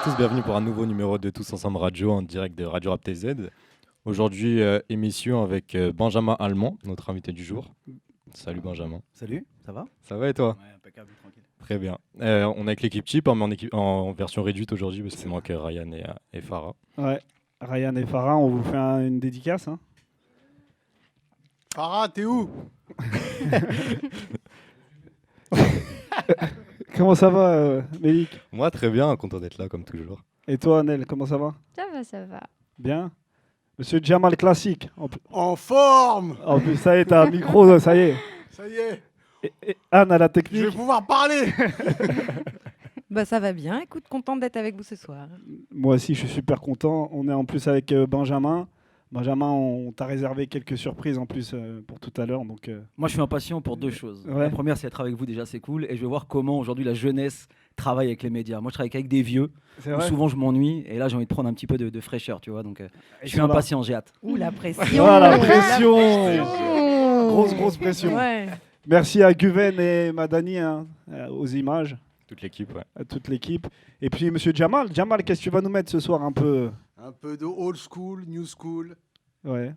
tous, bienvenue pour un nouveau numéro de Tous Ensemble Radio en direct de Radio Rap TZ. Aujourd'hui, émission avec Benjamin Allemand, notre invité du jour. Salut Benjamin. Salut, ça va? Ça va et toi? Ouais, impeccable, tranquille. Très bien. On est avec l'équipe Chip, mais en version réduite aujourd'hui parce qu'il manque Ryan et Farah. Ouais, Ryan et Farah, on vous fait une dédicace. Hein. Farah, t'es où? Comment ça va, Mélik? Moi, très bien, content d'être là comme toujours. Et toi, Nel, comment ça va? Ça va. Bien. Monsieur Jamal Classique. En forme! En plus, ça y est, t'as un micro, ça y est. Ça y est, Et Anne à la je technique. vais pouvoir parler! Bah ça va bien, écoute, contente d'être avec vous ce soir. Moi aussi, je suis super content. On est en plus avec Benjamin. Benjamin, on t'a réservé quelques surprises en plus pour tout à l'heure. Donc, Moi, je suis impatient pour deux choses. Ouais. La première, c'est être avec vous, déjà, c'est cool. Et je vais voir comment aujourd'hui la jeunesse travaille avec les médias. Moi, je travaille avec des vieux. c'est Où vrai. souvent, je m'ennuie. Et là, j'ai envie de prendre un petit peu de fraîcheur, tu vois. Donc, Ils je suis sont là. impatient, j'ai hâte. Ouh, la pression. Ah, la pression. Grosse Grosse pression. Ouais. Merci à Guven et Madani hein, aux images, Toute l'équipe, ouais. à toute l'équipe. Et puis, monsieur Jamal. Jamal, qu'est-ce que tu vas nous mettre ce soir un peu? Un peu de old school, new school. Ouais.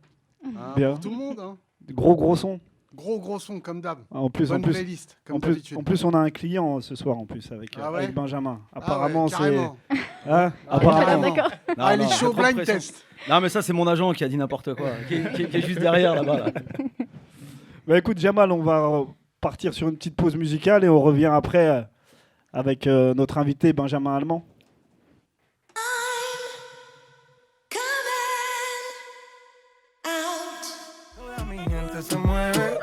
Hein, Bien. pour tout le monde. Hein. Gros son. Gros son comme d'hab. En plus, Bonne playlist, comme d'habitude. en plus, on a un client ce soir en plus avec, Ah ouais avec Benjamin. Ah ouais, Apparemment, c'est. carrément. Hein Ah, Apparemment. carrément. D'accord. Ah, il est j'ai chaud, trop de blind pression. test. Non, mais ça, c'est mon agent qui a dit n'importe quoi. Qui est juste derrière, là-bas. Là. Bah écoute, Jamal, on va partir sur une petite pause musicale et on revient après avec notre invité Benjamin Allemand. Toda mi gente se mueve.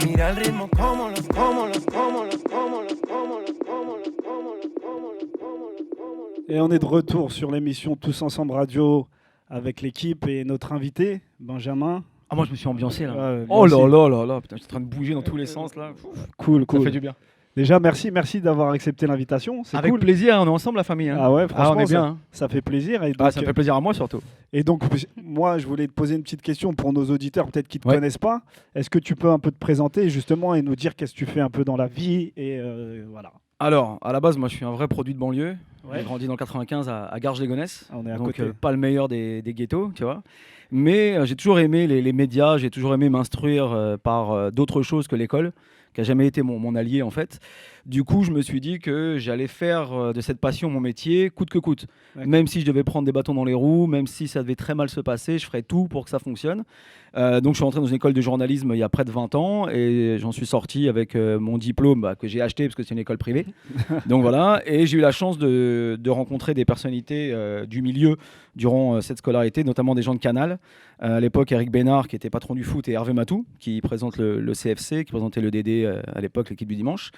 Mira el ritmo como los, como los, como los, como los, como los, como los, como los, como los, como los, como los. Et on est de retour sur l'émission Tous Ensemble Radio avec l'équipe et notre invité, Benjamin. Ah, moi, je me suis ambiancé, là. Ouais, Oh merci. là. Putain, je suis en train de bouger dans tous les sens, là. Cool, Ça cool. fait du bien. Déjà, merci d'avoir accepté l'invitation. C'est Avec cool. plaisir, on est ensemble, la famille. Hein. Ah ouais, franchement, on est bien. ça, hein. ça fait plaisir. Et Ah, donc, ça me fait plaisir à moi, surtout. et donc, moi, je voulais te poser une petite question pour nos auditeurs, peut-être qui ne te Ouais. connaissent pas. Est-ce que tu peux un peu te présenter justement et nous dire qu'est-ce que tu fais un peu dans la vie et voilà. Alors, à la base, moi, je suis un vrai produit de banlieue. Ouais. J'ai grandi dans le 95 à Garges-les-Gonesse. On est à Donc, côté. pas le meilleur des ghettos, tu vois. Mais j'ai toujours aimé les médias, j'ai toujours aimé m'instruire par d'autres choses que l'école, qui n'a jamais été mon allié, en fait. Du coup, je me suis dit que j'allais faire de cette passion mon métier, coûte que coûte. D'accord. Même si je devais prendre des bâtons dans les roues, même si ça devait très mal se passer, je ferais tout pour que ça fonctionne. Donc, je suis rentré dans une école de journalisme il y a près de 20 ans et j'en suis sorti avec mon diplôme que j'ai acheté parce que c'est une école privée. Donc voilà, et j'ai eu la chance de rencontrer des personnalités du milieu durant cette scolarité, notamment des gens de Canal. À l'époque, Eric Bénard, qui était patron du foot, et Hervé Matou, qui présente le CFC, qui présentait le DD à l'époque, l'équipe du dimanche.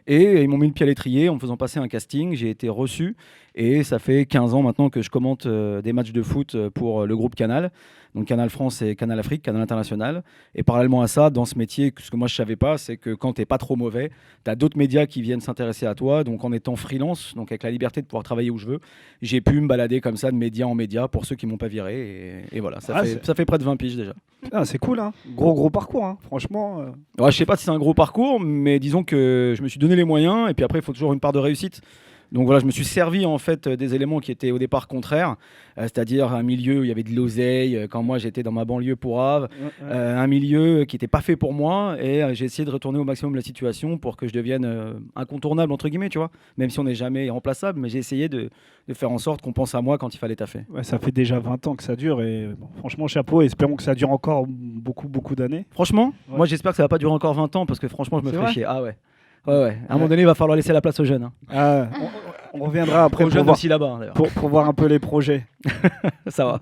Et ils m'ont mis le pied à l'étrier en me faisant passer un casting. J'ai été reçu et ça fait 15 ans maintenant que je commente des matchs de foot pour le groupe Canal. Donc Canal France et Canal Afrique, Canal International. Et parallèlement à ça, dans ce métier, ce que moi je ne savais pas, c'est que quand tu n'es pas trop mauvais, tu as d'autres médias qui viennent s'intéresser à toi. Donc en étant freelance, donc avec la liberté de pouvoir travailler où je veux, j'ai pu me balader comme ça de média en média pour ceux qui ne m'ont pas viré. Et voilà, ça fait près de 20 piges déjà. Ah, c'est cool, hein. Gros parcours, hein. Franchement. Ouais, je sais pas si c'est un gros parcours, mais disons que je me suis donné les moyens. Et puis après, il faut toujours une part de réussite. Donc voilà, je me suis servi en fait des éléments qui étaient au départ contraires, c'est-à-dire un milieu où il y avait de l'oseille quand moi j'étais dans ma banlieue pourrave, un milieu qui n'était pas fait pour moi et j'ai essayé de retourner au maximum la situation pour que je devienne incontournable entre guillemets, tu vois, même si on n'est jamais remplaçable, mais j'ai essayé de faire en sorte qu'on pense à moi quand il fallait taffer. Ouais, ça fait déjà 20 ans que ça dure et bon, franchement chapeau et espérons que ça dure encore beaucoup d'années. Franchement, Ouais. moi j'espère que ça va pas durer encore 20 ans parce que franchement je me C'est ferais vrai chier. Ah ouais. Ouais. À un moment donné, il va falloir laisser la place aux jeunes. Hein. Ah, on reviendra après Aux pour jeunes voir, aussi là-bas, hein, d'ailleurs. pour voir un peu les projets. Ça va.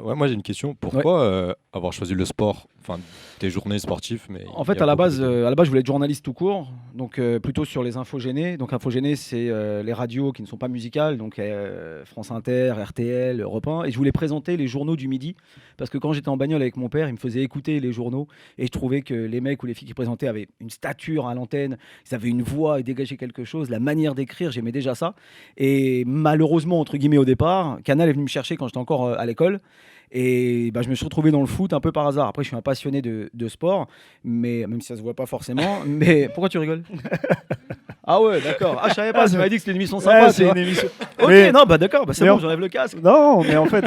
Ouais, moi j'ai une question. Pourquoi avoir choisi le sport? Enfin, tes journées sportives, mais En il fait, y a à la beaucoup base, je voulais être journaliste tout court, donc plutôt sur les infogénés. Donc infogénés, c'est les radios qui ne sont pas musicales, donc France Inter, RTL, Europe 1. Et je voulais présenter les journaux du midi, parce que quand j'étais en bagnole avec mon père, il me faisait écouter les journaux, et je trouvais que les mecs ou les filles qui présentaient avaient une stature à l'antenne, ils avaient une voix et dégageaient quelque chose, la manière d'écrire, j'aimais déjà ça. Et malheureusement, entre guillemets, au départ, Canal est venu me chercher quand j'étais encore à l'école. Et je me suis retrouvé dans le foot un peu par hasard. Après, je suis un passionné de sport, mais même si ça se voit pas forcément. Mais pourquoi tu rigoles? Ah ouais, d'accord. Ah, je savais pas, Ah, tu c'est- m'avais dit que c'était une émission sympa. Ouais, tu c'est vois. une émission. Ok, Mais- non, bah d'accord, bah c'est mais bon, on- j'enlève le casque. Non, mais en fait,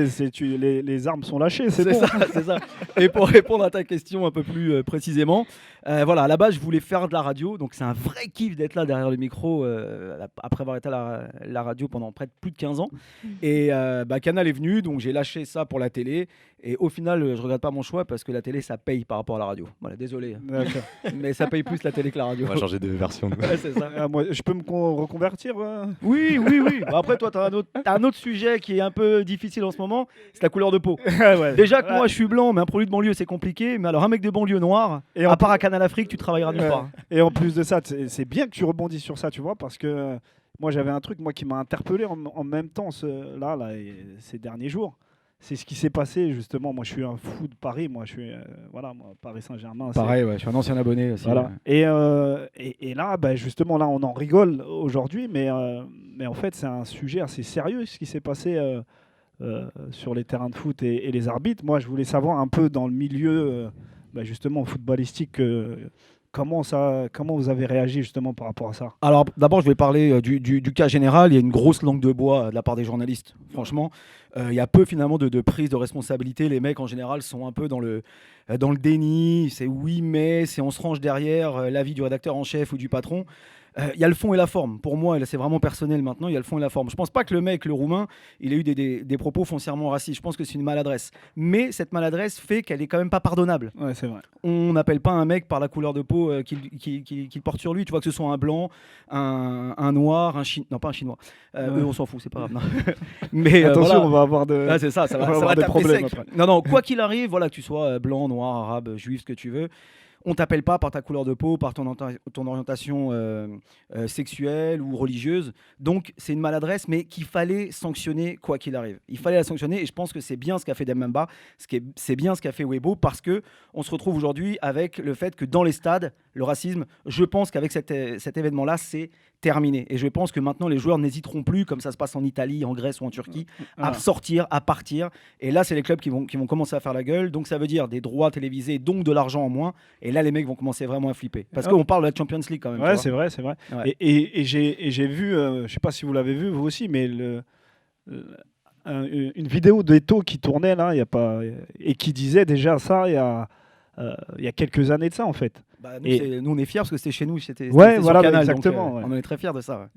les armes sont lâchées, c'est bon. ça, c'est ça. Et pour répondre à ta question un peu plus précisément, voilà, à la base, je voulais faire de la radio, donc c'est un vrai kiff d'être là derrière le micro après avoir été à la radio pendant près de plus de 15 ans. Et Canal est venu, donc j'ai lâché ça pour la télé. Et au final, je regrette pas mon choix parce que la télé, ça paye par rapport à la radio. Voilà, désolé, D'accord. mais ça paye plus la télé que la radio. On va changer de version. Ouais, c'est ça. Ah, moi, je peux me reconvertir Oui. Bah, après, toi, t'as un autre sujet qui est un peu difficile en ce moment, c'est la couleur de peau. Ouais. Déjà que moi, je suis blanc, mais un produit de banlieue, c'est compliqué. Mais alors, un mec de banlieue noir, Et en à part à Canal Afrique, tu travailleras nulle Ouais. part. Et en plus de ça, c'est bien que tu rebondis sur ça, tu vois, parce que moi j'avais un truc qui m'a interpellé en même temps ces derniers jours. C'est ce qui s'est passé justement. Moi, je suis un fou de Paris. Moi, je suis moi, Paris Saint-Germain. c'est- Pareil, ouais, je suis un ancien abonné aussi. Voilà. Et là, justement, là, on en rigole aujourd'hui, mais en fait, c'est un sujet assez sérieux ce qui s'est passé sur les terrains de foot et les arbitres. Moi, je voulais savoir un peu dans le milieu, justement, footballistique, comment vous avez réagi justement par rapport à ça. Alors, d'abord, je vais parler du cas général. Il y a une grosse langue de bois de la part des journalistes. Franchement, il y a peu finalement de prise de responsabilité. Les mecs, en général, sont un peu dans le déni. C'est oui, mais c'est on se range derrière l'avis du rédacteur en chef ou du patron. Il y a le fond et la forme. Pour moi, et là, c'est vraiment personnel maintenant, il y a le fond et la forme. Je pense pas que le mec, le roumain, il ait eu des propos foncièrement racistes. Je pense que c'est une maladresse. Mais cette maladresse fait qu'elle est quand même pas pardonnable. Ouais, c'est vrai. On n'appelle pas un mec par la couleur de peau qu'il porte sur lui. Tu vois, que ce soit un blanc, un noir, un chinois. Non, pas un chinois. Eux, on s'en fout, c'est pas grave. Non. Mais Attention, voilà. on va avoir de. Ah, c'est ça, on va ça avoir va des taper problèmes sec. après. Non, quoi qu'il arrive, voilà, que tu sois blanc, noir, arabe, juif, ce que tu veux, on t'appelle pas par ta couleur de peau, par ton orientation sexuelle ou religieuse. Donc, c'est une maladresse, mais qu'il fallait sanctionner quoi qu'il arrive. Il fallait la sanctionner, et je pense que c'est bien ce qu'a fait Demba, c'est bien ce qu'a fait Weibo, parce que on se retrouve aujourd'hui avec le fait que dans les stades, le racisme, je pense qu'avec cet événement-là, c'est terminé. Et je pense que maintenant, les joueurs n'hésiteront plus, comme ça se passe en Italie, en Grèce ou en Turquie, à sortir, à partir. Et là, c'est les clubs qui vont commencer à faire la gueule. Donc, ça veut dire des droits télévisés, donc de l'argent en moins. Et là, les mecs vont commencer vraiment à flipper. Parce qu'on parle de la Champions League quand même. Ouais, tu c'est vrai, c'est vrai. Ouais. Et j'ai vu, je sais pas si vous l'avez vu vous aussi, mais une vidéo d'Eto qui tournait là, il y a pas, et qui disait déjà ça il y a quelques années de ça en fait. Bah, Et- nous, on est fiers parce que c'était chez nous. C'était Ouais, sur voilà, Canal, exactement, donc, ouais. on en est très fiers de ça. Ouais.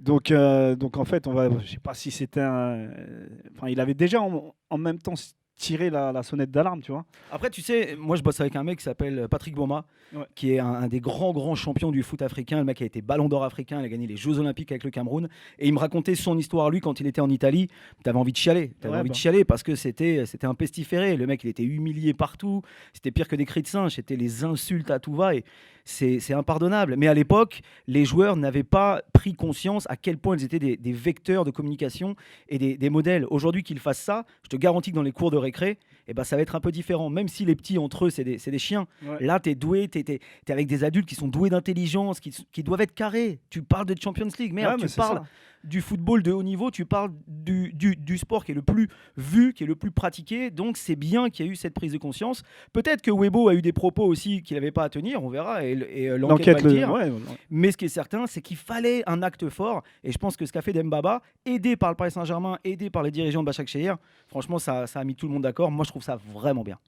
Donc en fait, je sais pas si c'était enfin, il avait déjà en même temps tiré la sonnette d'alarme, tu vois. Après, tu sais, moi je bosse avec un mec qui s'appelle Patrick Boma, Ouais. qui est un des grands champions du foot africain. Le mec a été ballon d'or africain, il a gagné les Jeux Olympiques avec le Cameroun. Et il me racontait son histoire, lui, quand il était en Italie. T'avais envie de chialer. Ouais, Parce que c'était un pestiféré. Le mec, il était humilié partout. C'était pire que des cris de singe. C'était les insultes à tout va. Et c'est impardonnable. Mais à l'époque, les joueurs n'avaient pas pris conscience à quel point ils étaient des vecteurs de communication et des modèles. Aujourd'hui, qu'ils fassent ça, je te garantis que dans les cours de récré, ça va être un peu différent. Même si les petits, entre eux, c'est des chiens. Ouais. Là, tu es doué, tu es avec des adultes qui sont doués d'intelligence, qui doivent être carrés. Tu parles de Champions League, merde, Ouais, mais tu c'est parles ça. du football de haut niveau, tu parles du sport qui est le plus vu, qui est le plus pratiqué. Donc, c'est bien qu'il y ait eu cette prise de conscience. Peut-être que Weibo a eu des propos aussi qu'il n'avait pas à tenir, on verra, et l'enquête va le dire. ouais. Mais ce qui est certain, c'est qu'il fallait un acte fort. Et je pense que ce qu'a fait Dembaba, aidé par le Paris Saint-Germain, aidé par les dirigeants de Başakşehir, franchement, ça a mis tout le monde d'accord. Moi, je trouve ça vraiment bien.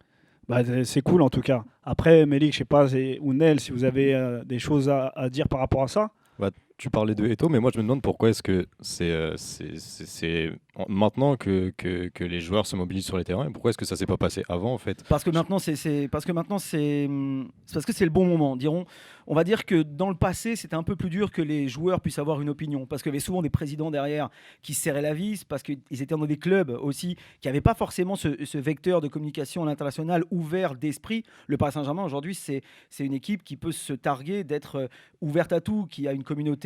C'est cool en tout cas. Après, Melik, je sais pas, ou Nel, si vous avez des choses à dire par rapport à ça. Tu parlais de Eto'o, mais moi je me demande pourquoi est-ce que c'est maintenant que les joueurs se mobilisent sur les terrains, et pourquoi est-ce que ça s'est pas passé avant en fait? Parce que maintenant, c'est parce que c'est le bon moment. On va dire que dans le passé, c'était un peu plus dur que les joueurs puissent avoir une opinion, parce qu'il y avait souvent des présidents derrière qui serraient la vis, parce qu'ils étaient dans des clubs aussi qui n'avaient pas forcément ce vecteur de communication à l'international ouvert d'esprit. Le Paris Saint-Germain aujourd'hui, c'est une équipe qui peut se targuer d'être ouverte à tout, qui a une communauté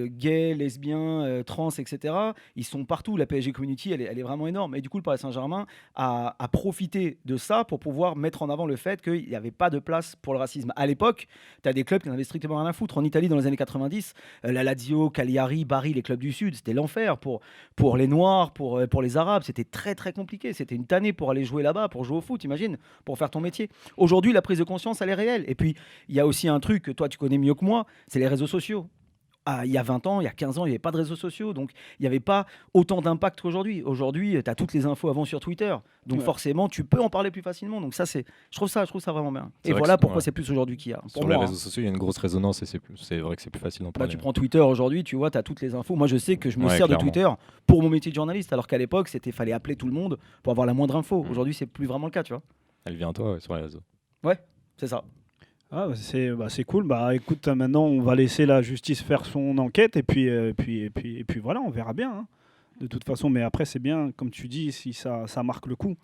gay, lesbien, trans, etc. Ils sont partout. La PSG Community, elle est vraiment énorme. Et du coup, le Paris Saint-Germain a profité de ça pour pouvoir mettre en avant le fait qu'il n'y avait pas de place pour le racisme. À l'époque, tu as des clubs qui n'avaient strictement rien à foutre. En Italie, dans les années 90, la Lazio, Cagliari, Bari, les clubs du Sud, c'était l'enfer pour les Noirs, pour les Arabes. C'était très, très compliqué. C'était une tannée pour aller jouer là-bas, pour jouer au foot, imagine, pour faire ton métier. Aujourd'hui, la prise de conscience, elle est réelle. Et puis, il y a aussi un truc que toi, tu connais mieux que moi, c'est les réseaux réseaux sociaux. Il y a 20 ans, il y a 15 ans, il n'y avait pas de réseaux sociaux, donc il n'y avait pas autant d'impact qu'aujourd'hui. Aujourd'hui, tu as toutes les infos avant sur Twitter, donc forcément, tu peux en parler plus facilement. Donc ça, je trouve ça vraiment bien. C'est Et vrai voilà que pourquoi ouais. c'est plus aujourd'hui qu'il y a. Pour Sur moi, les hein. réseaux sociaux, il y a une grosse résonance et c'est vrai que c'est plus facile d'en Bah, parler. tu prends Twitter aujourd'hui, tu vois, tu as toutes les infos. Moi, je sais que je me Ouais, sers clairement. de Twitter pour mon métier de journaliste, alors qu'à l'époque, fallait appeler tout le monde pour avoir la moindre info. Aujourd'hui, c'est plus vraiment le cas, tu vois. Elle vient à toi sur les réseaux. C'est ça. Ah, c'est cool. Bah écoute, maintenant on va laisser la justice faire son enquête et puis voilà, on verra bien. Hein, de toute façon, mais après c'est bien, comme tu dis, si ça marque le coup.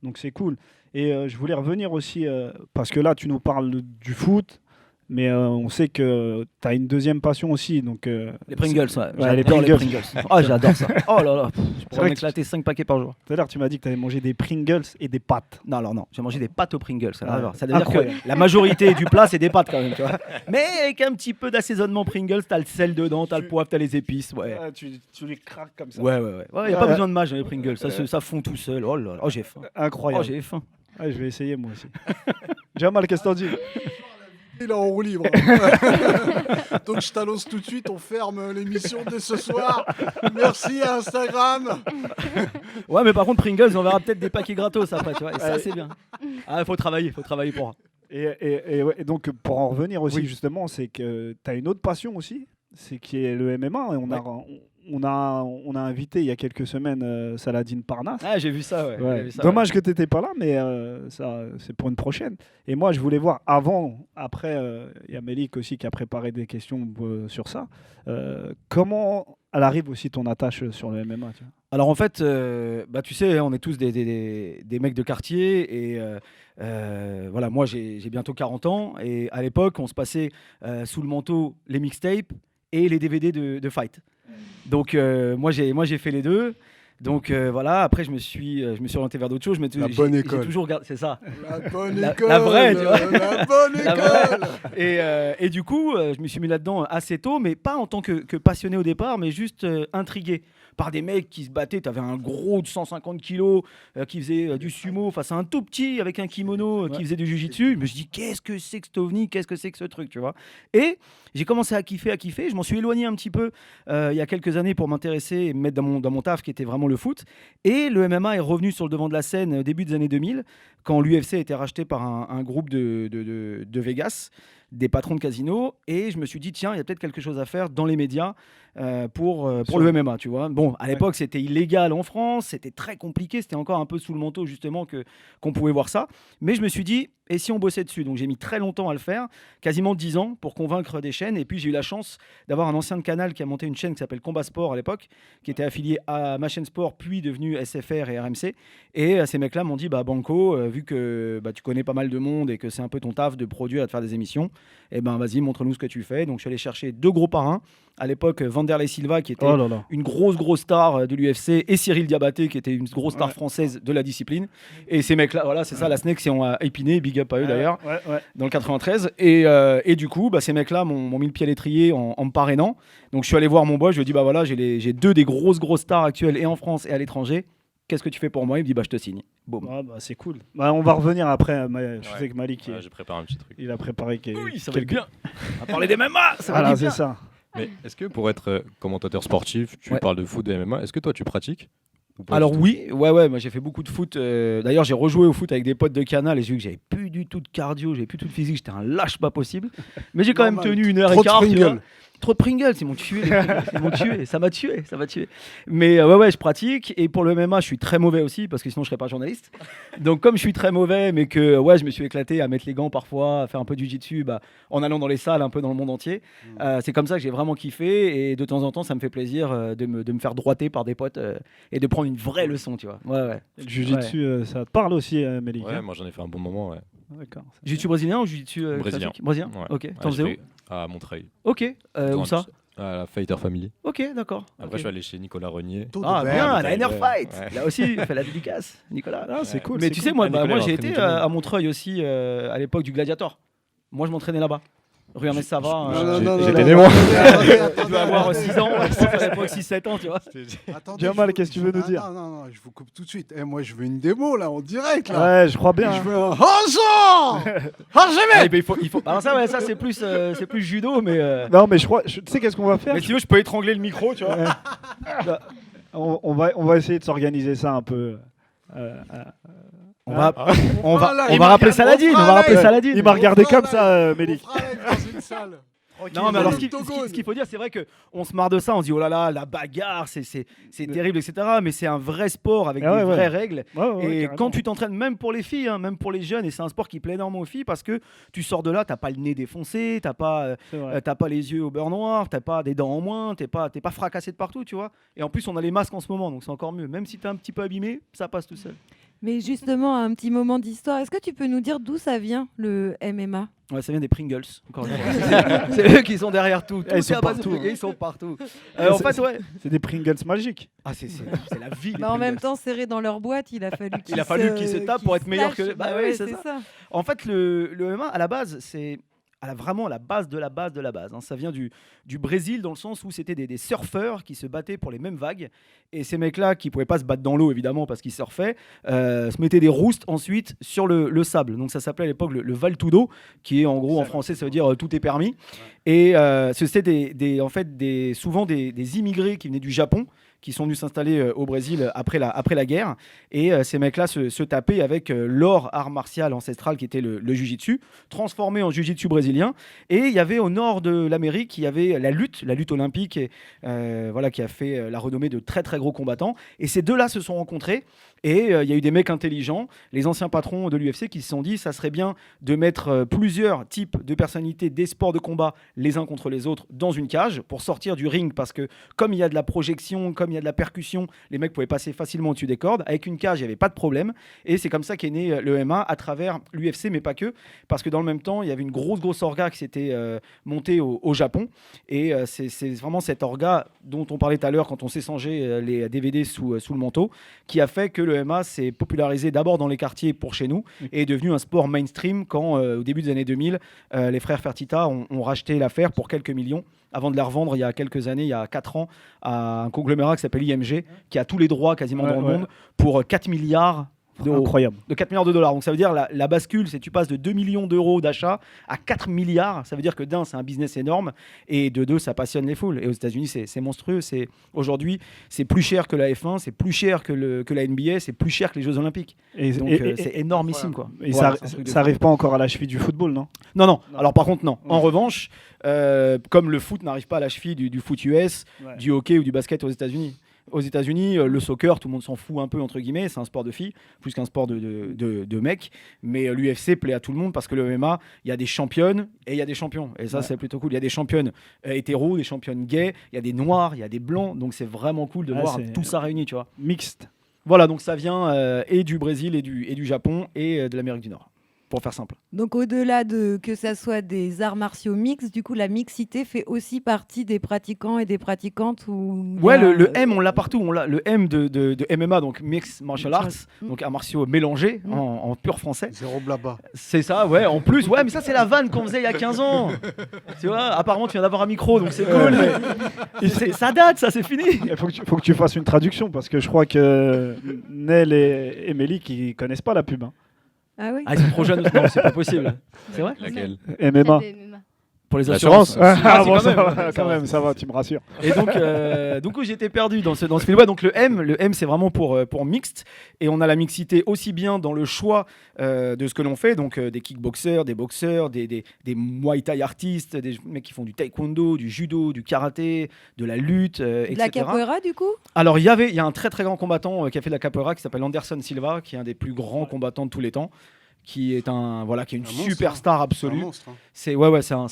Donc c'est cool. Et je voulais revenir aussi parce que là tu nous parles du foot, mais on sait que tu as une deuxième passion aussi. Donc Les Pringles, ouais. les J'adore Pringles. Oh, j'adore ça. Oh là là, je vrai pourrais que m'éclater 5 paquets par jour. tout à l'heure tu m'as dit que tu avais mangé des Pringles et des pâtes. Non, alors non, j'ai mangé des pâtes aux Pringles. Ça, Ouais. ça veut dire que Incroyable. la majorité du plat, c'est des pâtes quand même, tu vois. Mais avec un petit peu d'assaisonnement Pringles, t'as le sel dedans, t'as le poivre, t'as les épices, ouais. Ah, tu les craques comme ça. Ouais, y a pas Ouais. besoin de mâche dans les Pringles, ça fond tout seul. Oh là là, oh j'ai faim. Oh, Incroyable. j'ai faim. Ah, je vais essayer moi aussi. Jamal, qu'est-ce que t'en dis? Il est en roue libre. Donc je t'annonce tout de suite, on ferme l'émission dès ce soir. Merci à Instagram. Ouais, mais par contre, Pringles, on verra peut-être des paquets gratos après, tu vois. Et ça, c'est bien. Ah, faut travailler pour. Et donc, pour en revenir aussi, Oui. justement, c'est que tu as une autre passion aussi, c'est qui est le MMA. Et on a invité il y a quelques semaines Saladin Parnasse. Ah, j'ai vu ça, ouais. Ouais. J'ai vu ça, Dommage que tu n'étais pas là, mais ça, c'est pour une prochaine. Et moi, je voulais voir après, il y a Melik aussi qui a préparé des questions sur ça. Comment elle arrive aussi ton attache sur le MMA, tu vois? Alors en fait, bah, tu sais, on est tous des mecs de quartier et voilà, moi j'ai bientôt 40 ans et à l'époque on se passait sous le manteau les mixtapes et les DVD de fight. Donc moi j'ai fait les deux. Donc voilà, après je me suis orienté vers d'autres choses. La bonne école. J'ai toujours regardé, c'est ça. La bonne La- école. la vraie, tu vois. La bonne La école. Et du coup, je me suis mis là-dedans assez tôt, mais pas en tant que passionné au départ, mais juste intrigué par des mecs qui se battaient. Tu avais un gros de 150 kilos qui faisait du sumo face à un tout petit avec un kimono qui faisait du jujitsu. Je me suis dit, qu'est-ce que c'est que cet ovni? Qu'est-ce que c'est que ce truc, tu vois? Et j'ai commencé à kiffer. Je m'en suis éloigné un petit peu il y a quelques années pour m'intéresser et me mettre dans mon taf qui était vraiment le foot. Et le MMA est revenu sur le devant de la scène début des années 2000 quand l'UFC a été racheté par un groupe de Vegas, des patrons de casinos, et je me suis dit tiens, il y a peut-être quelque chose à faire dans les médias pour le MMA, tu vois. Bon, à l'époque c'était illégal en France, c'était très compliqué, c'était encore un peu sous le manteau justement qu'on pouvait voir ça, mais je me suis dit et si on bossait dessus? Donc j'ai mis très longtemps à le faire, quasiment 10 ans pour convaincre des chaînes, et puis j'ai eu la chance d'avoir un ancien de Canal qui a monté une chaîne qui s'appelle Combat Sport à l'époque, qui était affiliée à ma chaîne Sport, puis devenue SFR et RMC, et ces mecs-là m'ont dit bah Banco, vu que tu connais pas mal de monde et que c'est un peu ton taf de produire et de faire des émissions, et ben vas-y, montre-nous ce que tu fais. Donc je suis allé chercher 2 gros parrains, à l'époque Vanderlei Silva qui était une grosse star de l'UFC, et Cyril Diabaté qui était une grosse star française de la discipline, et ces mecs-là, voilà, c'est ça, la Snake, c'est à Épinay, big up à eux d'ailleurs, dans le 93, et du coup ces mecs-là m'ont mis le pied à l'étrier en me parrainant. Donc je suis allé voir mon boss, je lui ai dit bah voilà, j'ai 2 des grosses stars actuelles et en France et à l'étranger. Qu'est-ce que tu fais pour moi? Il me dit bah je te signe. Boum. Ah, bah, c'est cool. Bah, on va revenir après. Je sais que Malik, J'ai préparé un petit truc. il a préparé Oui, ça va être bien. On va parler des MMA, ça va Voilà, être c'est bien. ça. Mais est-ce que pour être commentateur sportif, tu Ouais. parles de foot, de MMA, est-ce que toi tu pratiques ou pas Alors du tout? oui, ouais, moi j'ai fait beaucoup de foot. D'ailleurs, j'ai rejoué au foot avec des potes de Canal et j'ai vu que j'avais plus du tout de cardio, j'avais plus tout de physique, j'étais un lâche pas possible. Mais j'ai quand même Normal. tenu 1h15. Trop de tu vois. Pringles. Trop de Pringles, ils m'ont tué. Les Pringles, ils m'ont tué. Ça m'a tué. Mais ouais, je pratique. Et pour le MMA, je suis très mauvais aussi parce que sinon je serais pas journaliste. Donc comme je suis très mauvais, mais que je me suis éclaté à mettre les gants parfois, à faire un peu du jiu-jitsu, en allant dans les salles un peu dans le monde entier. C'est comme ça que j'ai vraiment kiffé. Et de temps en temps, ça me fait plaisir de me faire droiter par des potes et de prendre une vraie leçon, tu vois. Ouais. Le jiu-jitsu, ça te parle aussi, Melik? Ouais, moi j'en ai fait un bon moment, ouais. D'accord. Jiu-jitsu brésilien ou jiu-jitsu Brésilien. classique? Brésilien. Ouais. Ok. Ouais, T'en j'ai faisais où? fait à Montreuil. Ok. Où ça? À la Fighter Family. Ok, d'accord. Après, Ok. je suis allé chez Nicolas Renier. Taux de Ah verbe. bien, la ouais, NR Fight. ouais. Là aussi, il fait la dédicace, Nicolas. Ah, c'est cool. Mais c'est tu cool. sais, moi, Ah, Nicolas, moi il j'ai entraîne été tout le monde. à Montreuil aussi à l'époque du Gladiator. Moi, je m'entraînais là-bas. Regarde, mais ça va. J'étais né, moi. Tu dois avoir 6 ans, ça fait pas 6-7 ans, tu vois. Attendez, Jamal, qu'est-ce que tu veux nous dire? Non, je vous coupe tout de suite. Moi, je veux une démo, là, en direct, là. Ouais, je crois bien. Je hein. veux un Hanzo Ah, mais il faut... Alors ça c'est plus judo, mais... Non, mais je crois. Tu sais qu'est-ce qu'on va faire? Mais si tu veux, je peux étrangler le micro, tu vois. On va essayer de s'organiser ça un peu. On va Voilà, rappeler Saladin, on va rappeler Saladin. Il m'a regardé comme ça, Mélik. On fera dans une salle. Non, mais alors ce Octogone. qu'il faut dire, c'est vrai qu'on se marre de ça, on se dit oh là là, la bagarre, c'est terrible, etc. Mais c'est un vrai sport avec Ah ouais, des vraies ouais. règles. Et carrément. quand tu t'entraînes, même pour les filles, hein, même pour les jeunes, et c'est un sport qui plaît énormément aux filles parce que tu sors de là, t'as pas le nez défoncé, t'as pas les yeux au beurre noir, t'as pas des dents en moins, t'es pas fracassé de partout, tu vois. Et en plus, on a les masques en ce moment, donc c'est encore mieux. Même si t'es un petit peu abîmé, ça passe tout seul. Mais justement, un petit moment d'histoire. Est-ce que tu peux nous dire d'où ça vient, le MMA? Ouais, ça vient des Pringles, encore une fois. C'est eux qui sont derrière tout. Ils Tout sont est à base de partout, Pringles, hein. Ils sont partout. En fait, ouais. C'est des Pringles magiques. Ah, c'est la vie. les Bah, en même Pringles. temps, serré dans leur boîte, il a fallu qu'ils se tapent pour être meilleurs que... Bah oui, ouais, c'est c'est ça. ça. En fait, le MMA, à la base, c'est vraiment la base de la base de la base. Hein. Ça vient du Brésil, dans le sens où c'était des surfeurs qui se battaient pour les mêmes vagues. Et ces mecs-là, qui ne pouvaient pas se battre dans l'eau, évidemment, parce qu'ils surfaient, se mettaient des roustes ensuite sur le sable. Donc ça s'appelait à l'époque le Val Tudo, qui est en gros, en français, ça veut dire tout est permis. Et c'était souvent des immigrés qui venaient du Japon, qui sont venus s'installer au Brésil après la guerre. Et ces mecs-là se tapaient avec leur art martial ancestral qui était le jiu-jitsu, transformé en jiu-jitsu brésilien. Et il y avait au nord de l'Amérique, il y avait la lutte olympique, qui a fait la renommée de très très gros combattants. Et ces deux-là se sont rencontrés. Et il y a eu des mecs intelligents, les anciens patrons de l'UFC, qui se sont dit ça serait bien de mettre plusieurs types de personnalités des sports de combat les uns contre les autres dans une cage pour sortir du ring, parce que comme il y a de la projection, comme il y a de la percussion, les mecs pouvaient passer facilement au-dessus des cordes. Avec une cage, il n'y avait pas de problème. Et c'est comme ça qu'est né le MMA à travers l'UFC, mais pas que, parce que dans le même temps, il y avait une grosse orga qui s'était montée au Japon. Et c'est vraiment cette orga dont on parlait tout à l'heure quand on s'échangeait les DVD sous le manteau, qui a fait que le MMA s'est popularisé d'abord dans les quartiers pour chez nous et est devenu un sport mainstream quand, au début des années 2000, les frères Fertitta ont racheté l'affaire pour quelques millions avant de la revendre il y a quelques années, il y a 4 ans, à un conglomérat qui s'appelle IMG, qui a tous les droits quasiment dans le monde, pour 4 milliards d'euros. Incroyable. De 4 milliards de dollars. Donc ça veut dire la bascule, c'est tu passes de 2 millions d'euros d'achat à 4 milliards. Ça veut dire que d'un, c'est un business énorme, et de deux, ça passionne les foules. Et aux États-Unis, c'est monstrueux. Aujourd'hui, c'est plus cher que la F1, c'est plus cher que la NBA, c'est plus cher que les Jeux Olympiques. Donc c'est énormissime, quoi. Et Voilà, c'est un truc de ça fou. arrive pas encore à la cheville du football, non? Non. Alors par contre, non. En revanche, comme le foot n'arrive pas à la cheville du foot US, du hockey ou du basket aux États-Unis. Aux États-Unis, le soccer, tout le monde s'en fout un peu, entre guillemets. C'est un sport de filles, plus qu'un sport de mecs. Mais l'UFC plaît à tout le monde parce que le MMA, il y a des championnes et il y a des champions. Et ça, c'est plutôt cool. Il y a des championnes hétéros, des championnes gays, il y a des noirs, il y a des blancs. Donc c'est vraiment cool de voir tout ça réuni, tu vois. Mixte. Voilà, donc ça vient et du Brésil et du Japon et de l'Amérique du Nord, pour faire simple. Donc au-delà de que ça soit des arts martiaux mixtes, du coup la mixité fait aussi partie des pratiquants et des pratiquantes Ouais, le M, on l'a partout. On l'a, le M de MMA, donc Mixed Martial Arts, donc arts martiaux mélangés en pur français. Zéro blabla. C'est ça, ouais, en plus. Ouais, mais ça, c'est la vanne qu'on faisait il y a 15 ans. Tu vois, apparemment, tu viens d'avoir un micro, donc c'est cool. Mais ça date, ça, c'est fini. Il faut que tu fasses une traduction, parce que je crois que Nel et Émilie qui connaissent pas la pub. Hein. Ah oui. Ah, ils sont trop jeunes. Non, c'est pas possible. C'est vrai? Laquelle? MMA. Pour les L'assurance. assurances. Ah, c'est bon, quand ça même. va, quand même, ça va, tu me rassures. Et donc j'étais perdu dans ce film. Ouais, donc le M c'est vraiment pour mixte, et on a la mixité aussi bien dans le choix de ce que l'on fait, donc des kickboxers, des boxeurs, des Muay Thai artistes, des mecs qui font du taekwondo, du judo, du karaté, de la lutte, etc. De la capoeira du coup? Alors il y a un très très grand combattant qui a fait de la capoeira qui s'appelle Anderson Silva, qui est un des plus grands combattants de tous les temps, qui est une monstre, superstar C'est un absolue. monstre. Hein. C'est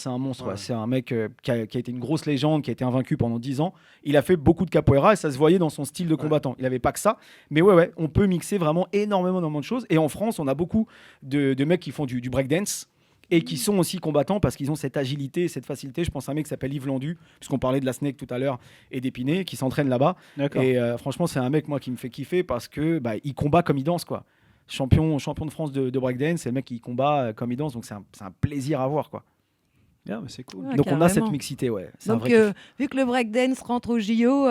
un monstre. Ouais. Ouais. C'est un mec qui a été une grosse légende, qui a été invaincu pendant 10 ans. Il a fait beaucoup de capoeira et ça se voyait dans son style de combattant. Il n'avait pas que ça. Mais ouais, on peut mixer vraiment énormément de choses. Et en France, on a beaucoup de mecs qui font du breakdance et qui sont aussi combattants parce qu'ils ont cette agilité et cette facilité. Je pense à un mec qui s'appelle Yves Landu, puisqu'on parlait de la Snake tout à l'heure, et d'Épinay, qui s'entraîne là-bas. D'accord. Et franchement, c'est un mec, moi, qui me fait kiffer parce que il combat comme il danse, quoi. Champion de France de breakdance, c'est le mec qui combat comme il danse, donc c'est un plaisir à voir, quoi. Yeah, mais c'est cool. Ouais, Donc on a cette carrément. mixité, ouais. C'est un Donc, vrai kiff. vu que le breakdance rentre au JO,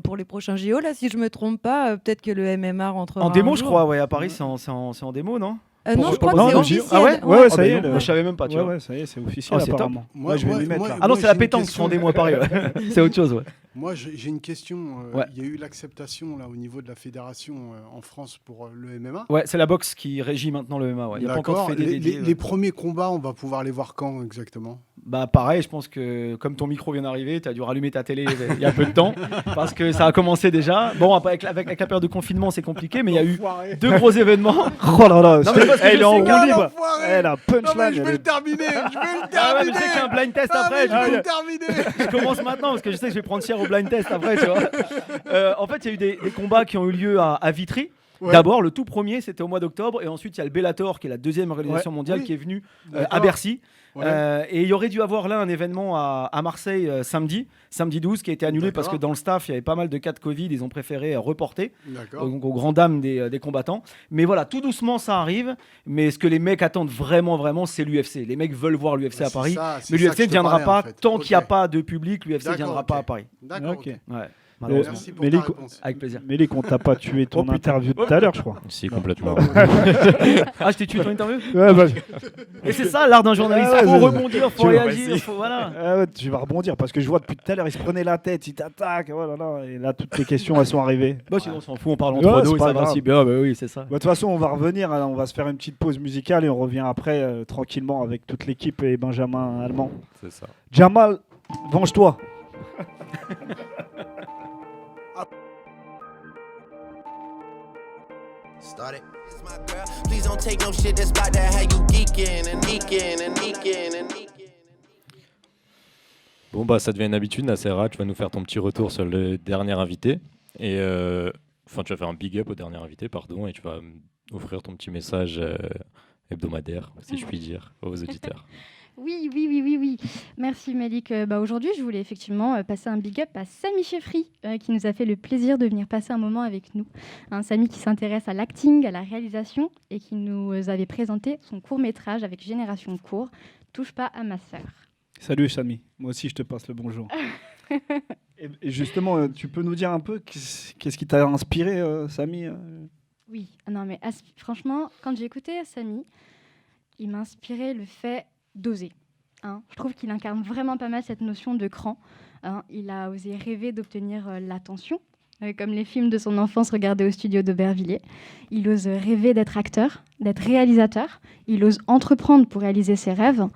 pour les prochains JO, là, si je me trompe pas, peut-être que le MMA rentrera En démo, un je jour. crois, ouais, à Paris, c'est en démo, non Non, je crois non, que c'est non, officiel. Ah ouais Ouais, ça y est, bah non, le- je savais même pas, tu Ouais, vois. ouais, ça y est, c'est officiel Ah, c'est top. apparemment. Moi, Ouais, je vais moi- m'y mettre moi- là. Ah non, Moi, c'est la j'ai une pétanque qui question. sont en démo à Paris, ouais. C'est autre chose, ouais. Moi, j'ai une question. Ouais. Il y a eu l'acceptation là au niveau de la fédération en France pour le MMA. Ouais, c'est la boxe qui régit maintenant le MMA, ouais. Il n'y a pas encore D'accord. de fédé Les, dédié, les premiers combats, on va pouvoir les voir quand exactement? Bah pareil, je pense que comme ton micro vient d'arriver, tu as dû rallumer ta télé il y a peu de temps, parce que ça a commencé déjà. Bon, après, avec la période de confinement, c'est compliqué, mais il y a eu Enfoiré. 2 gros événements. Oh là là, Non, mais parce que elle je est en sais roue qu'un libre. enfoiré. Eh, la Non mais punchline. je vais elle le est- terminer. Je vais le Ah ouais, mais terminer. je sais qu'il y a un blind test Ah, après, mais je vais du le coup, terminer. je commence maintenant, parce que je sais que je vais prendre cher au blind test après, tu vois. En fait, il y a eu des combats qui ont eu lieu à Vitry. Ouais. D'abord, le tout premier, c'était au mois d'octobre, et ensuite, il y a le Bellator, qui est la deuxième organisation mondiale, oui. qui est venue à D'accord. Bercy. Ouais. Et il y aurait dû avoir là un événement à Marseille samedi 12, qui a été annulé parce que D'accord. dans le staff, il y avait pas mal de cas de Covid, ils ont préféré reporter, D'accord. donc aux grandes dames des combattants. Mais voilà, tout doucement, ça arrive. Mais ce que les mecs attendent vraiment, c'est l'UFC. Les mecs veulent voir l'UFC à C'est Paris. ça, c'est Mais ça l'UFC que ne je te viendra parlais, pas en fait. tant qu'il n'y a Ok. pas de public. L'UFC ne D'accord, viendra ok. pas à Paris. D'accord. Ok. ok. Ouais, malheureusement. Merci pour Mais ta les- réponse. Avec plaisir. Mélik, on t'a pas tué ton Oh, putain. interview de tout à l'heure, je crois. Si, complètement. Ah, je t'ai tué ton interview. Ouais, bah, Et c'est ça l'art d'un journaliste. Ah ouais, Faut c'est- rebondir, faut tu vois, réagir, vas-y. faut voilà. ah ouais, tu vas rebondir parce que je vois depuis tout à l'heure, il se prenait la tête, il t'attaque. Oh là là, et là, toutes les questions, elles sont arrivées. Bah sinon on s'en fout, on parle Ouais, entre c'est nous et pas ça va grave. si bien. Bah oui, c'est ça. Bah, de toute façon, on va revenir, hein, on va se faire une petite pause musicale et on revient après tranquillement avec toute l'équipe et Benjamin Allemand. C'est ça. Jamal, venge-toi. Started. It's my girl. Please don't take no shit that's about that how you geeking and geeking and geeking and geeking. Bon, bah, ça devient une habitude, Nasserra. Tu vas nous faire ton petit retour sur le dernier invité. Et enfin, tu vas faire un big up au dernier invité, pardon, et tu vas offrir ton petit message hebdomadaire, si je puis dire, aux auditeurs. Oui. Merci Malik. Aujourd'hui, je voulais effectivement passer un big up à Samy Cheffry, qui nous a fait le plaisir de venir passer un moment avec nous. Un Samy qui s'intéresse à l'acting, à la réalisation, et qui nous avait présenté son court-métrage avec Génération Court, Touche pas à ma sœur. Salut Samy, moi aussi je te passe le bonjour. Et justement, tu peux nous dire un peu qu'est-ce qui t'a inspiré, Samy Oui, non mais franchement, quand j'ai écouté Samy, il m'a inspiré le fait d'oser. Hein. Je trouve qu'il incarne vraiment pas mal cette notion de cran. Hein. Il a osé rêver d'obtenir l'attention, comme les films de son enfance regardés au studio d'Aubervilliers. Il ose rêver d'être acteur, d'être réalisateur. Il ose entreprendre pour réaliser ses rêves.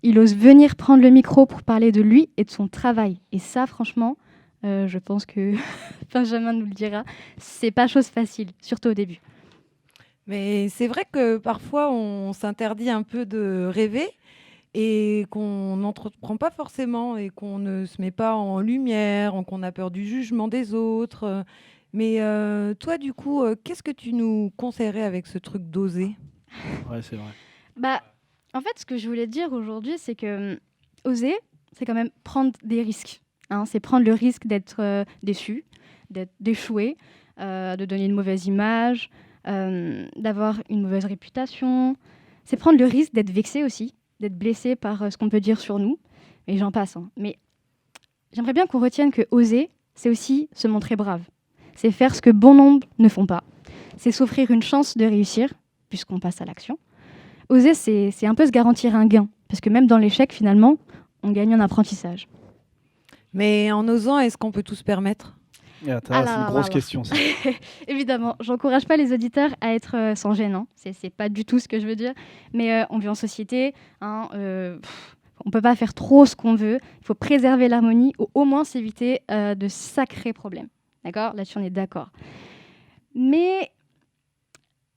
Il ose venir prendre le micro pour parler de lui et de son travail. Et ça, franchement, je pense que Benjamin nous le dira, c'est pas chose facile, surtout au début. Mais c'est vrai que parfois, on s'interdit un peu de rêver et qu'on n'entreprend pas forcément et qu'on ne se met pas en lumière, qu'on a peur du jugement des autres. Mais toi, du coup, qu'est-ce que tu nous conseillerais avec ce truc d'oser ? Ouais, c'est vrai. Bah, en fait, ce que je voulais dire aujourd'hui, c'est que oser, c'est quand même prendre des risques. Hein. C'est prendre le risque d'être déçu, d'échouer, de donner une mauvaise image, d'avoir une mauvaise réputation. C'est prendre le risque d'être vexé aussi, d'être blessé par ce qu'on peut dire sur nous. Et j'en passe. Hein. Mais j'aimerais bien qu'on retienne que oser, c'est aussi se montrer brave. C'est faire ce que bon nombre ne font pas. C'est s'offrir une chance de réussir, puisqu'on passe à l'action. Oser, c'est un peu se garantir un gain. Parce que même dans l'échec, finalement, on gagne un apprentissage. Mais en osant, est-ce qu'on peut tout se permettre ? C'est une grosse question, ça. Évidemment, j'encourage pas les auditeurs à être sans gêne. Hein. C'est pas du tout ce que je veux dire. Mais on vit en société. Hein, on peut pas faire trop ce qu'on veut. Il faut préserver l'harmonie ou au moins s'éviter de sacrés problèmes. D'accord ? Là-dessus, on est d'accord. Mais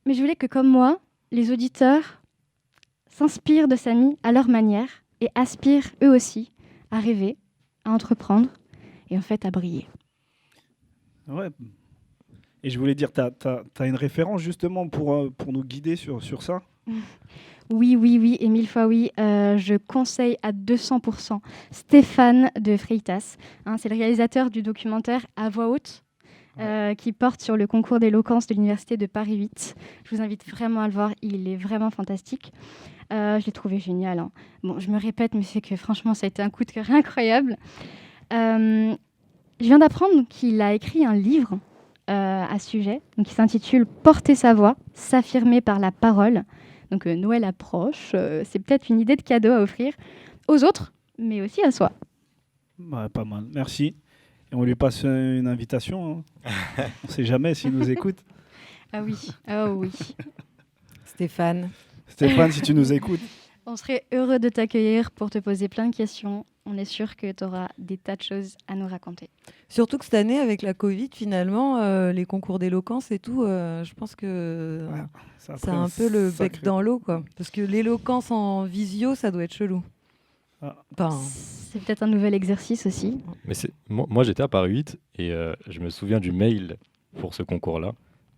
je voulais que, comme moi, les auditeurs s'inspirent de Samy à leur manière et aspirent eux aussi à rêver, à entreprendre et en fait à briller. Ouais. Et je voulais dire, tu as une référence justement pour nous guider sur ça ? Oui, et 1000 fois oui. Je conseille à 200% Stéphane de Freitas. Hein, c'est le réalisateur du documentaire À voix haute. qui porte sur le concours d'éloquence de l'Université de Paris 8. Je vous invite vraiment à le voir, il est vraiment fantastique. Je l'ai trouvé génial, hein. Bon, je me répète, mais c'est que franchement, ça a été un coup de cœur incroyable. Je viens d'apprendre qu'il a écrit un livre à ce sujet, donc qui s'intitule « Porter sa voix, s'affirmer par la parole ». Donc Noël approche, c'est peut-être une idée de cadeau à offrir aux autres, mais aussi à soi. Ouais, pas mal, merci. Et on lui passe une invitation. Hein. On ne sait jamais s'il nous écoute. Ah oui, oh oui. Stéphane. Stéphane, si tu nous écoutes. On serait heureux de t'accueillir pour te poser plein de questions. On est sûr que tu auras des tas de choses à nous raconter. Surtout que cette année, avec la Covid, finalement, les concours d'éloquence et tout, je pense que c'est un peu le bec dans l'eau, quoi. Parce que l'éloquence en visio, ça doit être chelou. Enfin, c'est peut-être un nouvel exercice aussi. Mais moi j'étais à Paris 8 et je me souviens du mail pour ce concours-là.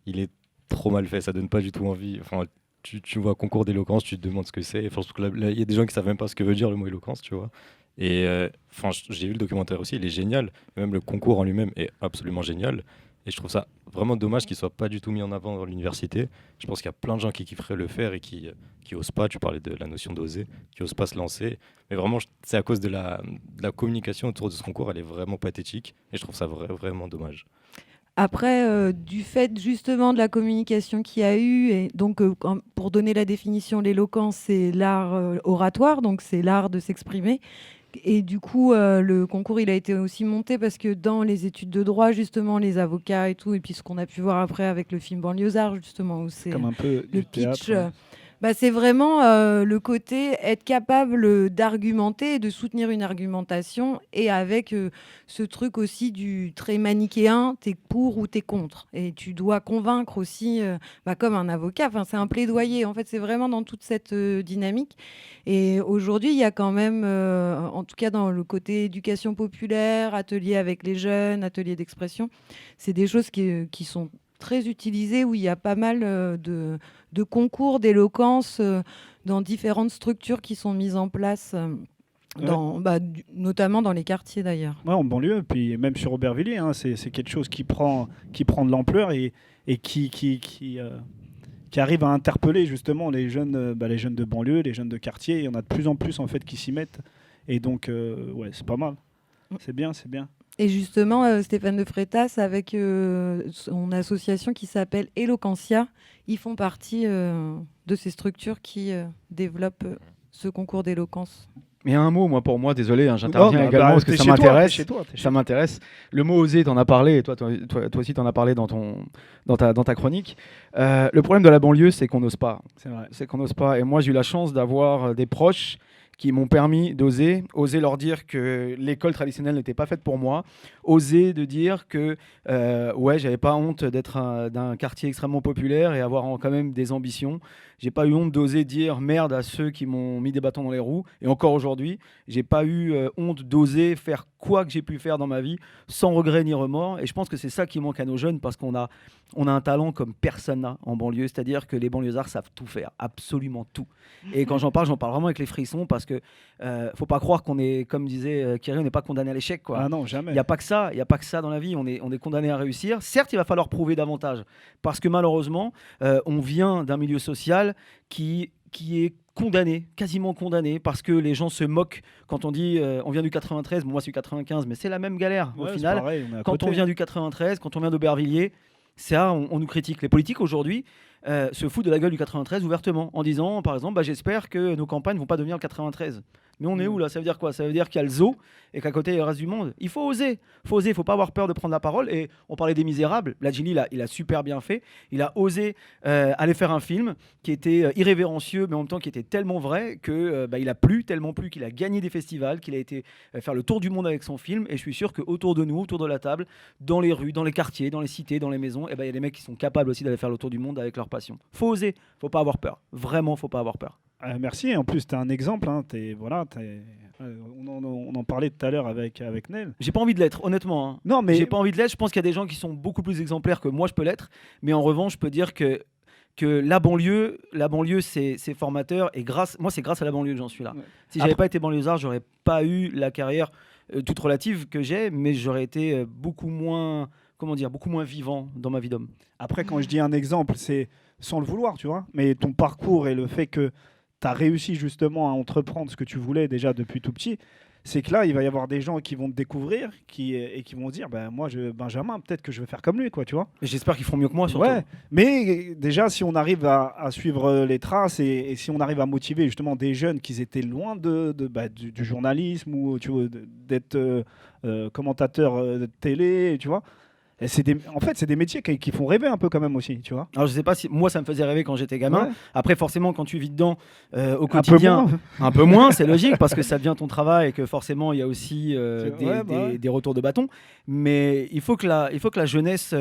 Il est trop mal fait, ça donne pas du tout envie. Enfin, tu vois concours d'éloquence, tu te demandes ce que c'est. Enfin, surtout que là, il y a des gens qui savent même pas ce que veut dire le mot éloquence, tu vois. Et enfin, j'ai vu le documentaire aussi, il est génial. Même le concours en lui-même est absolument génial. Et je trouve ça vraiment dommage qu'il soit pas du tout mis en avant dans l'université. Je pense qu'il y a plein de gens qui kifferaient le faire et qui osent pas. Tu parlais de la notion d'oser, qui osent pas se lancer. Mais vraiment, c'est à cause de la communication autour de ce concours, elle est vraiment pathétique. Et je trouve ça vraiment dommage. après, du fait justement de la communication qu'il y a eu, et donc pour donner la définition, l'éloquence, c'est l'art oratoire, donc c'est l'art de s'exprimer. Et du coup, le concours, il a été aussi monté parce que dans les études de droit, justement, les avocats et tout, et puis ce qu'on a pu voir après avec le film Banlieusard, justement, où c'est Comme un peu le du théâtre, pitch. ouais. C'est vraiment le côté être capable d'argumenter et de soutenir une argumentation, et avec ce truc aussi du très manichéen, t'es pour ou t'es contre. Et tu dois convaincre aussi, comme un avocat, c'est un plaidoyer. En fait, c'est vraiment dans toute cette dynamique. Et aujourd'hui, il y a quand même, en tout cas dans le côté éducation populaire, ateliers avec les jeunes, ateliers d'expression, c'est des choses qui sont très utilisées, où il y a pas mal de concours d'éloquence dans différentes structures qui sont mises en place, notamment dans les quartiers d'ailleurs. Ouais, en banlieue, puis même sur Aubervilliers, hein, c'est quelque chose qui prend de l'ampleur et qui arrive à interpeller justement les jeunes de banlieue, les jeunes de quartier. Il y en a de plus en plus en fait qui s'y mettent. Et donc, ouais, c'est pas mal. C'est bien, c'est bien. Et justement, Stéphane de Freitas, avec son association qui s'appelle Eloquentia, ils font partie de ces structures qui développent ce concours d'éloquence. Mais un mot, pour moi, désolé, hein, j'interviens Oh, également parce que ça m'intéresse. T'es Ça m'intéresse. Le mot oser, t'en as parlé, et toi aussi t'en as parlé dans ta chronique. Le problème de la banlieue, c'est qu'on n'ose pas. C'est vrai. C'est qu'on n'ose pas. Et moi, j'ai eu la chance d'avoir des proches qui m'ont permis oser leur dire que l'école traditionnelle n'était pas faite pour moi, oser de dire que j'avais pas honte d'être d'un quartier extrêmement populaire et avoir quand même des ambitions. J'ai pas eu honte d'oser dire merde à ceux qui m'ont mis des bâtons dans les roues, et encore aujourd'hui, j'ai pas eu honte d'oser faire quoi que j'ai pu faire dans ma vie sans regret ni remords. Et je pense que c'est ça qui manque à nos jeunes, parce qu'on a un talent comme personne n'a en banlieue, c'est-à-dire que les banlieusards savent tout faire, absolument tout. Et quand j'en parle vraiment avec les frissons, parce que faut pas croire qu'on est, comme disait Kiri, on n'est pas condamné à l'échec, quoi. Ah non, jamais. Il n'y a pas que ça dans la vie, on est condamné à réussir. Certes, il va falloir prouver davantage, parce que malheureusement, on vient d'un milieu social qui est condamné, quasiment condamné, parce que les gens se moquent quand on dit on vient du 93, moi c'est du 95, mais c'est la même galère au final. Pareil, Quand on vient du 93, quand on vient d'Aubervilliers, ça, on nous critique. Les politiques aujourd'hui se foutent de la gueule du 93 ouvertement, en disant par exemple j'espère que nos campagnes vont pas devenir le 93. Mais on est où là? Ça veut dire quoi? Ça veut dire qu'il y a le zoo et qu'à côté il y a le reste du monde. Il faut oser, il faut pas avoir peur de prendre la parole. Et on parlait des Misérables, Ladjili il a super bien fait. Il a osé aller faire un film qui était irrévérencieux, mais en même temps qui était tellement vrai que il a plu, tellement plu qu'il a gagné des festivals, qu'il a été faire le tour du monde avec son film. Et je suis sûr qu'autour de nous, autour de la table, dans les rues, dans les quartiers, dans les cités, dans les maisons, il y a des mecs qui sont capables aussi d'aller faire le tour du monde avec leur passion. Faut oser, faut pas avoir peur. Vraiment, faut pas avoir peur. Merci. En plus, tu es un exemple. Hein. On en parlait tout à l'heure avec Nel. J'ai pas envie de l'être, honnêtement. Hein. Non, mais j'ai pas envie de l'être. Je pense qu'il y a des gens qui sont beaucoup plus exemplaires que moi, je peux l'être. Mais en revanche, je peux dire que la banlieue, c'est formateur. Et moi, c'est grâce à la banlieue que j'en suis là. Ouais. Si j'avais pas été banlieusard, j'aurais pas eu la carrière toute relative que j'ai, mais j'aurais été beaucoup moins comment dire, beaucoup moins vivant dans ma vie d'homme. Après, quand je dis un exemple, c'est sans le vouloir, tu vois. Mais ton parcours et le fait que tu as réussi justement à entreprendre ce que tu voulais déjà depuis tout petit, c'est que là, il va y avoir des gens qui vont te découvrir et qui vont dire, moi, Benjamin, peut-être que je vais faire comme lui, quoi, tu vois. Et j'espère qu'ils feront mieux que moi, surtout. Ouais, mais déjà, si on arrive à suivre les traces et si on arrive à motiver justement des jeunes qui étaient loin du journalisme ou tu vois, d'être commentateur de télé, tu vois. Et en fait, c'est des métiers qui font rêver un peu quand même aussi, tu vois. Alors, je sais pas si moi, ça me faisait rêver quand j'étais gamin. Ouais. Après, forcément, quand tu vis dedans au quotidien, un peu moins, c'est logique parce que ça devient ton travail et que forcément, il y a aussi des retours de bâton. Mais il faut que la jeunesse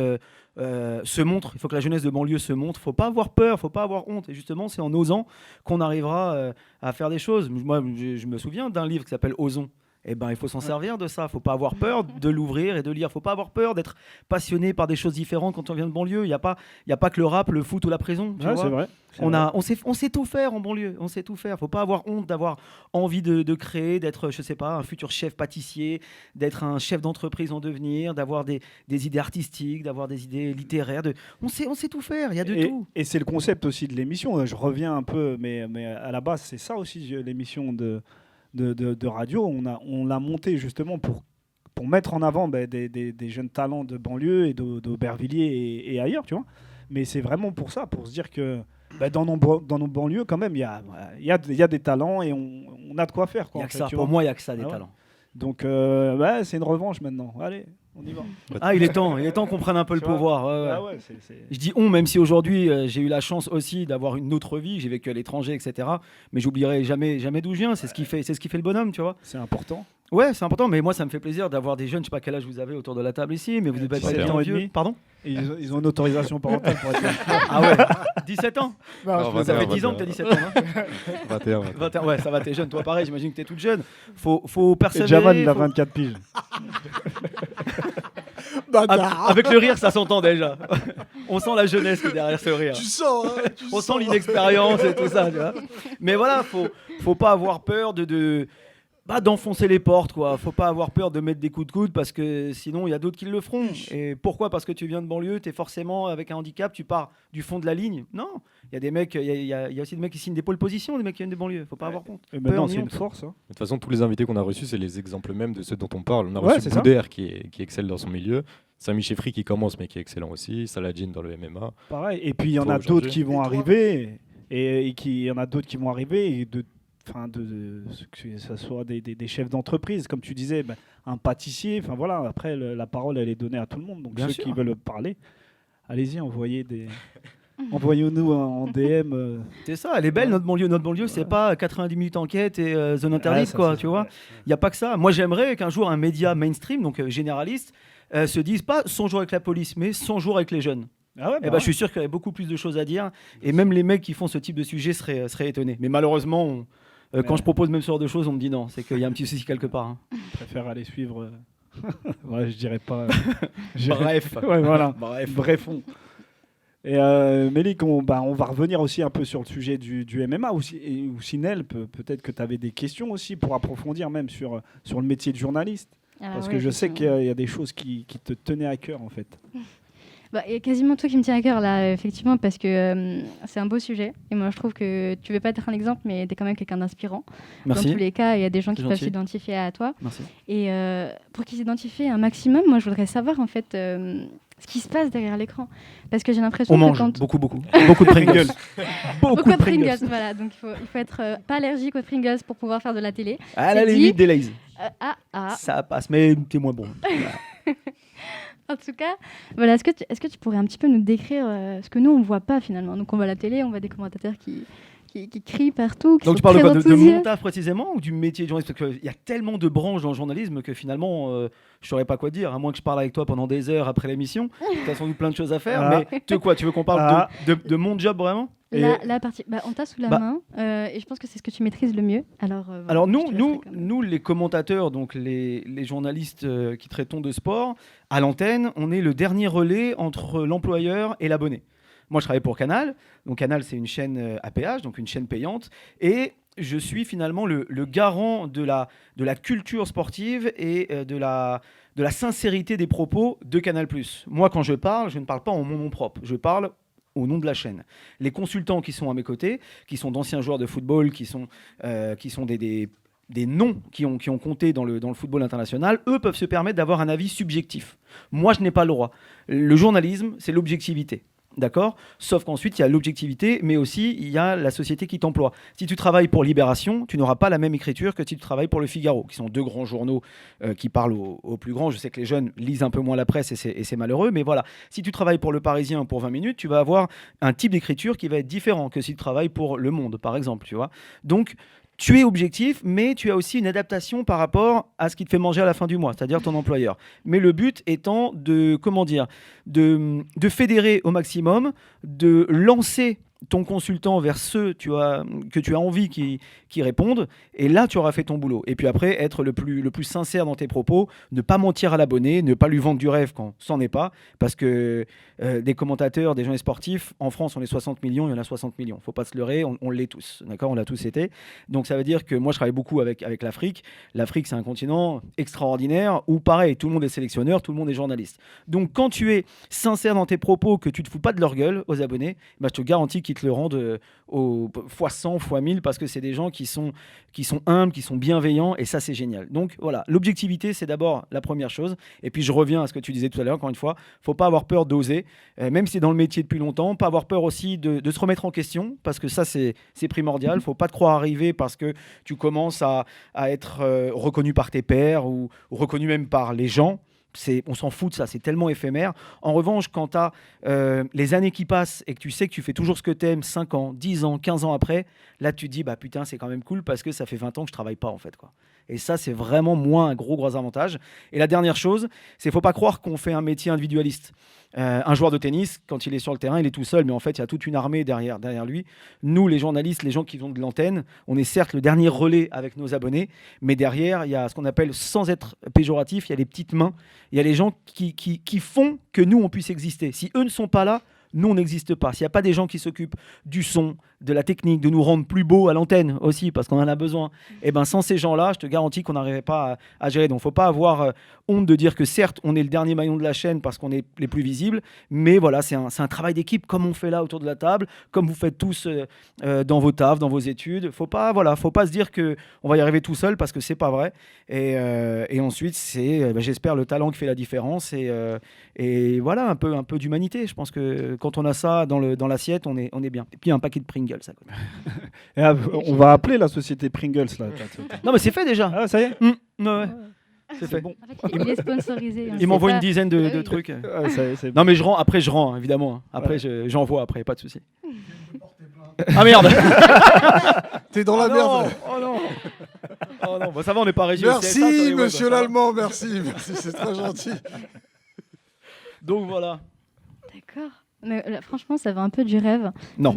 se montre. Il faut que la jeunesse de banlieue se montre. Faut pas avoir peur, faut pas avoir honte. Et justement, c'est en osant qu'on arrivera à faire des choses. Moi, je me souviens d'un livre qui s'appelle Osons. Eh ben, il faut s'en servir de ça. Il ne faut pas avoir peur de l'ouvrir et de lire. Il ne faut pas avoir peur d'être passionné par des choses différentes quand on vient de banlieue. Il n'y a pas que le rap, le foot ou la prison. Tu vois, c'est vrai. On sait tout faire en banlieue. On sait tout faire. Il ne faut pas avoir honte d'avoir envie de créer, d'être, je sais pas, un futur chef pâtissier, d'être un chef d'entreprise en devenir, d'avoir des idées artistiques, d'avoir des idées littéraires. On sait tout faire. Il y a de tout. Et c'est le concept aussi de l'émission. Je reviens un peu, mais à la base, c'est ça aussi l'émission de radio. On l'a monté justement pour mettre en avant des jeunes talents de banlieue et d'Aubervilliers et ailleurs, tu vois. Mais c'est vraiment pour ça, pour se dire que dans nos banlieues, quand même, il y a des talents et on a de quoi faire. Il y a que ça. Pour moi, il n'y a que ça, des talents. Donc, c'est une revanche maintenant. Allez, on y va. Ah, il est temps qu'on prenne un peu le pouvoir. Ouais. Je dis on, même si aujourd'hui j'ai eu la chance aussi d'avoir une autre vie, j'ai vécu à l'étranger, etc. Mais j'oublierai jamais d'où je viens. C'est ce qui fait le bonhomme, tu vois. C'est important. Ouais, c'est important. Mais moi, ça me fait plaisir d'avoir des jeunes. Je sais pas quel âge vous avez autour de la table ici, mais vous n'êtes pas 17 ans et demi. Pardon. Et ils ont une autorisation parentale pour être. Ah ouais. 17 ans. Non, ça fait 10 ans que tu as 17 ans. Hein 21. Ouais, ça va. T'es jeune. Toi, pareil. J'imagine que t'es toute jeune. Faut persévérer. Jaman, il a 24 piges. Avec le rire, ça s'entend déjà. On sent la jeunesse qui est derrière ce rire. Tu sens, hein, On sent l'inexpérience et tout ça, tu vois. Mais voilà, faut pas avoir peur d'enfoncer les portes, quoi. Faut pas avoir peur de mettre des coups de coude parce que sinon il y a d'autres qui le feront. Et pourquoi ? Parce que tu viens de banlieue, tu es forcément avec un handicap, tu pars du fond de la ligne. Non, il y a des mecs, il y a aussi des mecs qui signent des pôles position, des mecs qui viennent de banlieue. Faut pas avoir honte. Et maintenant c'est une force. Hein. De toute façon, tous les invités qu'on a reçus, c'est les exemples même de ceux dont on parle. On a reçu Boudère qui excelle dans son milieu, Sami Chefri qui commence mais qui est excellent aussi, Saladin dans le MMA. Pareil. Et puis il y en a d'autres qui vont arriver et il y en a d'autres qui vont arriver et que ce soit des chefs d'entreprise, comme tu disais, un pâtissier. Enfin voilà. Après la parole elle est donnée à tout le monde. Donc Bien ceux sûr. qui veulent parler, allez-y, envoyez-nous en DM. C'est ça, elle est belle notre banlieue. Notre banlieue, c'est pas 90 minutes enquête et zone interdite, ça, quoi. c'est Tu vois. Il y a pas que ça. Moi, j'aimerais qu'un jour un média mainstream, donc généraliste, se dise pas 100 jours avec la police, mais 100 jours avec les jeunes. Ah ouais, Je suis sûr qu'il y aurait beaucoup plus de choses à dire et même les mecs qui font ce type de sujet seraient étonnés. Mais malheureusement, quand je propose même ce genre de choses, on me dit non, c'est qu'il y a un petit souci quelque part. Hein. Je préfère aller suivre. Ouais, je dirais pas. Bref. Ouais, voilà. Bref. Et Mélik, on va revenir aussi un peu sur le sujet du MMA ou Sinel, peut-être que tu avais des questions aussi pour approfondir même sur le métier de journaliste. Parce que je sais qu'il y a des choses qui te tenaient à cœur en fait. Il y a quasiment tout qui me tient à cœur là, effectivement, parce que c'est un beau sujet. Et moi, je trouve que tu ne veux pas être un exemple, mais tu es quand même quelqu'un d'inspirant. Merci. Dans tous les cas, il y a des gens qui peuvent gentil. s'identifier à toi. Merci. Et pour qu'ils s'identifient un maximum, moi, je voudrais savoir en fait ce qui se passe derrière l'écran. Parce que j'ai l'impression On que mange quand... beaucoup. Beaucoup de Pringles. Beaucoup de Pringles, voilà. Donc il faut être pas allergique aux Pringles pour pouvoir faire de la télé. À la limite des Lay's. Ça passe, mais t'es moins bon. En tout cas, voilà, est-ce que tu pourrais un petit peu nous décrire ce que nous, on ne voit pas finalement. Donc on voit la télé, on voit des commentateurs qui crient partout. Donc tu parles de montage précisément ou du métier de journaliste? Parce qu'il y a tellement de branches dans le journalisme que finalement, je ne saurais pas quoi dire, à moins que je parle avec toi pendant des heures après l'émission. Tu as sans doute plein de choses à faire. Mais tu veux qu'on parle de mon job vraiment? La partie, on t'a sous la main et je pense que c'est ce que tu maîtrises le mieux. Alors nous, les commentateurs, donc les journalistes qui traitons de sport, à l'antenne, on est le dernier relais entre l'employeur et l'abonné. Moi, je travaille pour Canal. Donc, Canal, c'est une chaîne à péage, donc une chaîne payante. Et je suis finalement le garant de la culture sportive et de la sincérité des propos de Canal+. Moi, quand je ne parle pas en mon nom propre, je parle au nom de la chaîne. Les consultants qui sont à mes côtés, qui sont d'anciens joueurs de football, qui sont des noms qui ont compté dans le football international, eux peuvent se permettre d'avoir un avis subjectif. Moi, je n'ai pas le droit. Le journalisme, c'est l'objectivité. D'accord ? Sauf qu'ensuite, il y a l'objectivité, mais aussi, il y a la société qui t'emploie. Si tu travailles pour Libération, tu n'auras pas la même écriture que si tu travailles pour Le Figaro, qui sont deux grands journaux qui parlent aux plus grands. Je sais que les jeunes lisent un peu moins la presse et c'est malheureux, mais voilà. Si tu travailles pour Le Parisien pour 20 minutes, tu vas avoir un type d'écriture qui va être différent que si tu travailles pour Le Monde, par exemple, tu vois. Donc, tu es objectif, mais tu as aussi une adaptation par rapport à ce qui te fait manger à la fin du mois, c'est-à-dire ton employeur. Mais le but étant de fédérer au maximum, de lancer ton consultant vers ceux que tu as envie qui répondent, et là tu auras fait ton boulot. Et puis après, être le plus sincère dans tes propos, ne pas mentir à l'abonné, ne pas lui vendre du rêve quand c'en est pas, parce que des commentateurs, des gens sportifs, en France on est 60 millions, il y en a 60 millions. Faut pas se leurrer, on l'est tous, d'accord, on l'a tous été. Donc ça veut dire que moi je travaille beaucoup avec l'Afrique. L'Afrique c'est un continent extraordinaire où pareil, tout le monde est sélectionneur, tout le monde est journaliste. Donc quand tu es sincère dans tes propos, que tu te fous pas de leur gueule aux abonnés, bah, je te garantis qu'ils te le rendent fois 100, fois 1000, parce que c'est des gens qui sont humbles, qui sont bienveillants, et ça c'est génial. Donc voilà, l'objectivité c'est d'abord la première chose, et puis je reviens à ce que tu disais tout à l'heure, encore une fois, faut pas avoir peur d'oser, même si c'est dans le métier depuis longtemps, pas avoir peur aussi de se remettre en question, parce que ça c'est primordial, faut pas te croire arriver parce que tu commences à être reconnu par tes pairs ou reconnu même par les gens. On s'en fout de ça, c'est tellement éphémère. En revanche, quand tu as les années qui passent et que tu sais que tu fais toujours ce que tu aimes 5 ans, 10 ans, 15 ans après, là tu te dis bah putain c'est quand même cool parce que ça fait 20 ans que je travaille pas en fait, quoi. Et ça c'est vraiment moins un gros avantage. Et la dernière chose, c'est faut pas croire qu'on fait un métier individualiste. Un joueur de tennis, quand il est sur le terrain, il est tout seul, mais en fait il y a toute une armée derrière lui. Nous les journalistes, les gens qui vont de l'antenne, on est certes le dernier relais avec nos abonnés, mais derrière il y a ce qu'on appelle, sans être péjoratif, il y a les petites mains, il y a les gens qui font que nous on puisse exister. Si eux ne sont pas là, nous on n'existe pas. S'il n'y a pas des gens qui s'occupent du son, de la technique, de nous rendre plus beaux à l'antenne aussi, parce qu'on en a besoin, et ben sans ces gens-là, je te garantis qu'on n'arriverait pas à gérer. Donc il ne faut pas avoir honte de dire que certes, on est le dernier maillon de la chaîne parce qu'on est les plus visibles, mais voilà, c'est un travail d'équipe comme on fait là autour de la table, comme vous faites tous dans vos tafs, dans vos études. Faut pas se dire qu'on va y arriver tout seul parce que c'est pas vrai. Et ensuite, c'est, j'espère, le talent qui fait la différence et voilà, un peu d'humanité. Je pense que quand on a ça dans l'assiette, on est bien. Et puis un paquet de Pringles à côté. On va appeler la société Pringles là. Non mais c'est fait déjà. Ah, ça y est. Ouais. C'est fait. Bon. En fait, il est sponsorisé. Il m'envoie une dizaine de trucs. Ah, c'est Non mais je rends évidemment. Après j'envoie après, pas de souci. Ah merde. T'es dans la merde. Oh non. Oh non, bah, ça va, on n'est pas régi. Merci monsieur l'Allemand, merci, c'est très gentil. Donc voilà. D'accord. Mais franchement, ça va un peu du rêve. Non.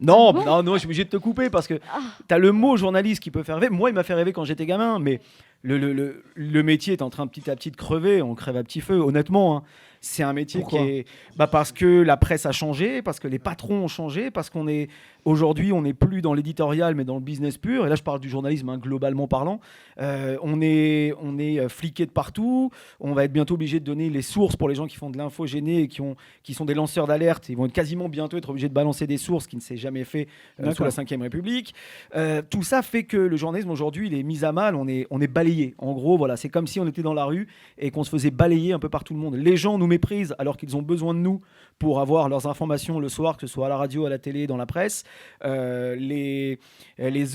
Non, je suis obligé de te couper parce que tu as le mot journaliste qui peut faire rêver. Moi, il m'a fait rêver quand j'étais gamin, mais le métier est en train petit à petit de crever. On crève à petit feu, honnêtement. Hein. C'est un métier Pourquoi ? qui est... parce que la presse a changé, parce que les patrons ont changé, parce qu'on est... Aujourd'hui, on n'est plus dans l'éditorial, mais dans le business pur. Et là, je parle du journalisme, hein, globalement parlant. On est fliqué de partout. On va être bientôt obligé de donner les sources pour les gens qui font de l'info gênée et qui sont des lanceurs d'alerte. Ils vont quasiment bientôt être obligés de balancer des sources, qui ne s'est jamais fait sous la Ve République. Tout ça fait que le journalisme, aujourd'hui, il est mis à mal. On est balayé. En gros, voilà, c'est comme si on était dans la rue et qu'on se faisait balayer un peu par tout le monde. Les gens nous méprisent alors qu'ils ont besoin de nous pour avoir leurs informations le soir, que ce soit à la radio, à la télé, dans la presse. Les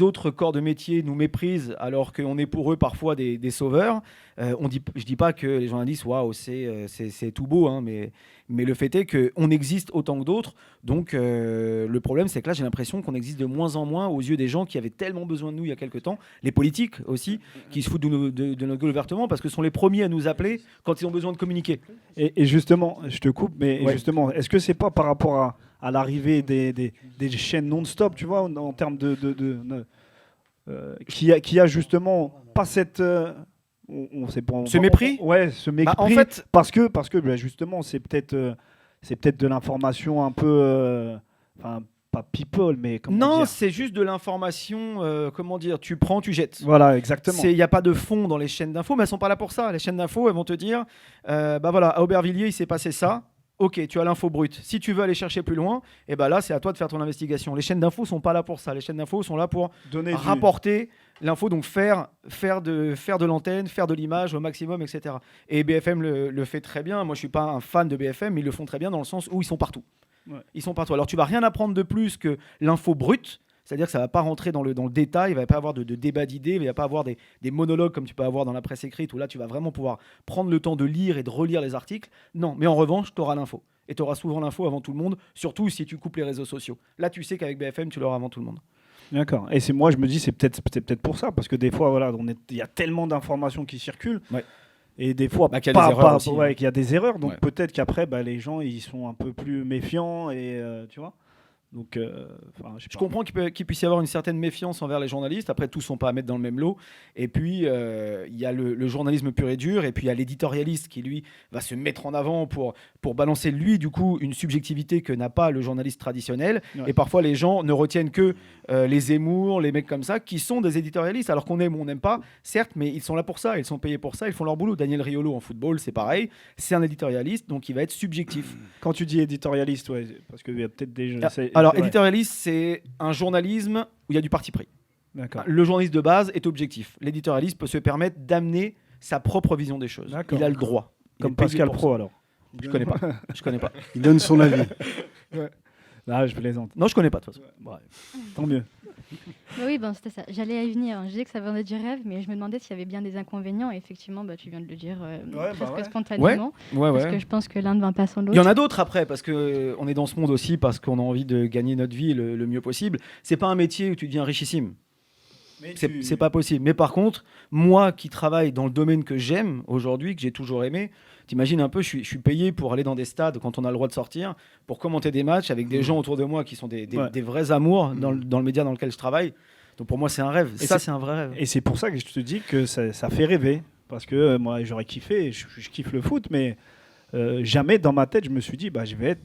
autres corps de métier nous méprisent alors qu'on est pour eux parfois des sauveurs. Je dis pas que les journalistes, waouh, c'est tout beau, hein, mais le fait est qu'on existe autant que d'autres. Donc le problème, c'est que là, j'ai l'impression qu'on existe de moins en moins aux yeux des gens qui avaient tellement besoin de nous il y a quelques temps. Les politiques aussi, qui se foutent de nos gueules ouvertement parce que ce sont les premiers à nous appeler quand ils ont besoin de communiquer. Et justement, je te coupe, mais Ouais. justement, est-ce que c'est pas par rapport à l'arrivée des chaînes non-stop, tu vois, en termes qui a justement pas cette... Ce mépris ? Ouais, ce mépris. En fait, parce que justement, c'est peut-être de l'information un peu pas people, mais comment Non, dire c'est juste de l'information, comment dire, tu prends, tu jettes. Voilà, exactement. Il n'y a pas de fond dans les chaînes d'infos, mais elles sont pas là pour ça. Les chaînes d'infos, elles vont te dire, bah voilà, à Aubervilliers, il s'est passé ça. Ok, tu as l'info brute. Si tu veux aller chercher plus loin, et ben là, c'est à toi de faire ton investigation. Les chaînes d'infos sont pas là pour ça. Les chaînes d'infos sont là pour Donner rapporter l'info, donc faire de l'antenne, faire de l'image au maximum, etc. Et BFM le fait très bien. Moi, je suis pas un fan de BFM, mais ils le font très bien dans le sens où ils sont partout. Ouais. Ils sont partout. Alors, tu vas rien apprendre de plus que l'info brute. C'est-à-dire que ça ne va pas rentrer dans le détail, il ne va pas avoir de débat d'idées, il ne va pas avoir des monologues comme tu peux avoir dans la presse écrite, où là, tu vas vraiment pouvoir prendre le temps de lire et de relire les articles. Non, mais en revanche, tu auras l'info. Et tu auras souvent l'info avant tout le monde, surtout si tu coupes les réseaux sociaux. Là, tu sais qu'avec BFM, tu l'auras avant tout le monde. D'accord. Et moi, je me dis, c'est peut-être pour ça, parce que des fois, voilà, il y a tellement d'informations qui circulent. Ouais. Et des fois, qu'il y a des erreurs aussi, hein. qu'il y a des erreurs. Donc Ouais. peut-être qu'après, les gens, ils sont un peu plus méfiants. Et tu vois. Donc, Je comprends qu'il puisse y avoir une certaine méfiance envers les journalistes. Après, tous ne sont pas à mettre dans le même lot. Et puis, il y a le journalisme pur et dur. Et puis, il y a l'éditorialiste qui, lui, va se mettre en avant pour balancer, lui, du coup, une subjectivité que n'a pas le journaliste traditionnel. Ouais. Et parfois, les gens ne retiennent que les Zemmour, les mecs comme ça, qui sont des éditorialistes. Alors qu'on aime ou on n'aime pas, certes, mais ils sont là pour ça. Ils sont payés pour ça. Ils font leur boulot. Daniel Riolo, en football, c'est pareil. C'est un éditorialiste, donc il va être subjectif. Quand tu dis éditorialiste, ouais, parce qu'il y a peut-être des gens. Alors, ouais. éditorialiste, c'est un journalisme où il y a du parti pris. D'accord. Le journaliste de base est objectif. L'éditorialiste peut se permettre d'amener sa propre vision des choses. D'accord. Il a le droit. Il Comme est payé Pascal pour Pro, ça. alors. Je connais pas. Je connais pas. Il donne son avis. Ah, je plaisante. Non, je connais pas de toute façon. Tant mieux. Oui, c'était ça. J'allais y venir. Je disais que ça venait du rêve, mais je me demandais s'il y avait bien des inconvénients. Et effectivement, tu viens de le dire presque spontanément. Ouais, Parce que je pense que l'un ne va pas sans l'autre. Il y en a d'autres après, parce qu'on est dans ce monde aussi, parce qu'on a envie de gagner notre vie le mieux possible. C'est pas un métier où tu deviens richissime. C'est pas possible. Mais par contre, moi qui travaille dans le domaine que j'aime aujourd'hui, que j'ai toujours aimé, t'imagines un peu, je suis payé pour aller dans des stades quand on a le droit de sortir, pour commenter des matchs avec des gens autour de moi qui sont des vrais amours dans le média dans lequel je travaille. Donc pour moi, c'est un rêve. Et c'est un vrai rêve. Et c'est pour ça que je te dis que ça fait rêver. Parce que moi, j'aurais kiffé, je kiffe le foot, mais jamais dans ma tête, je me suis dit, je vais être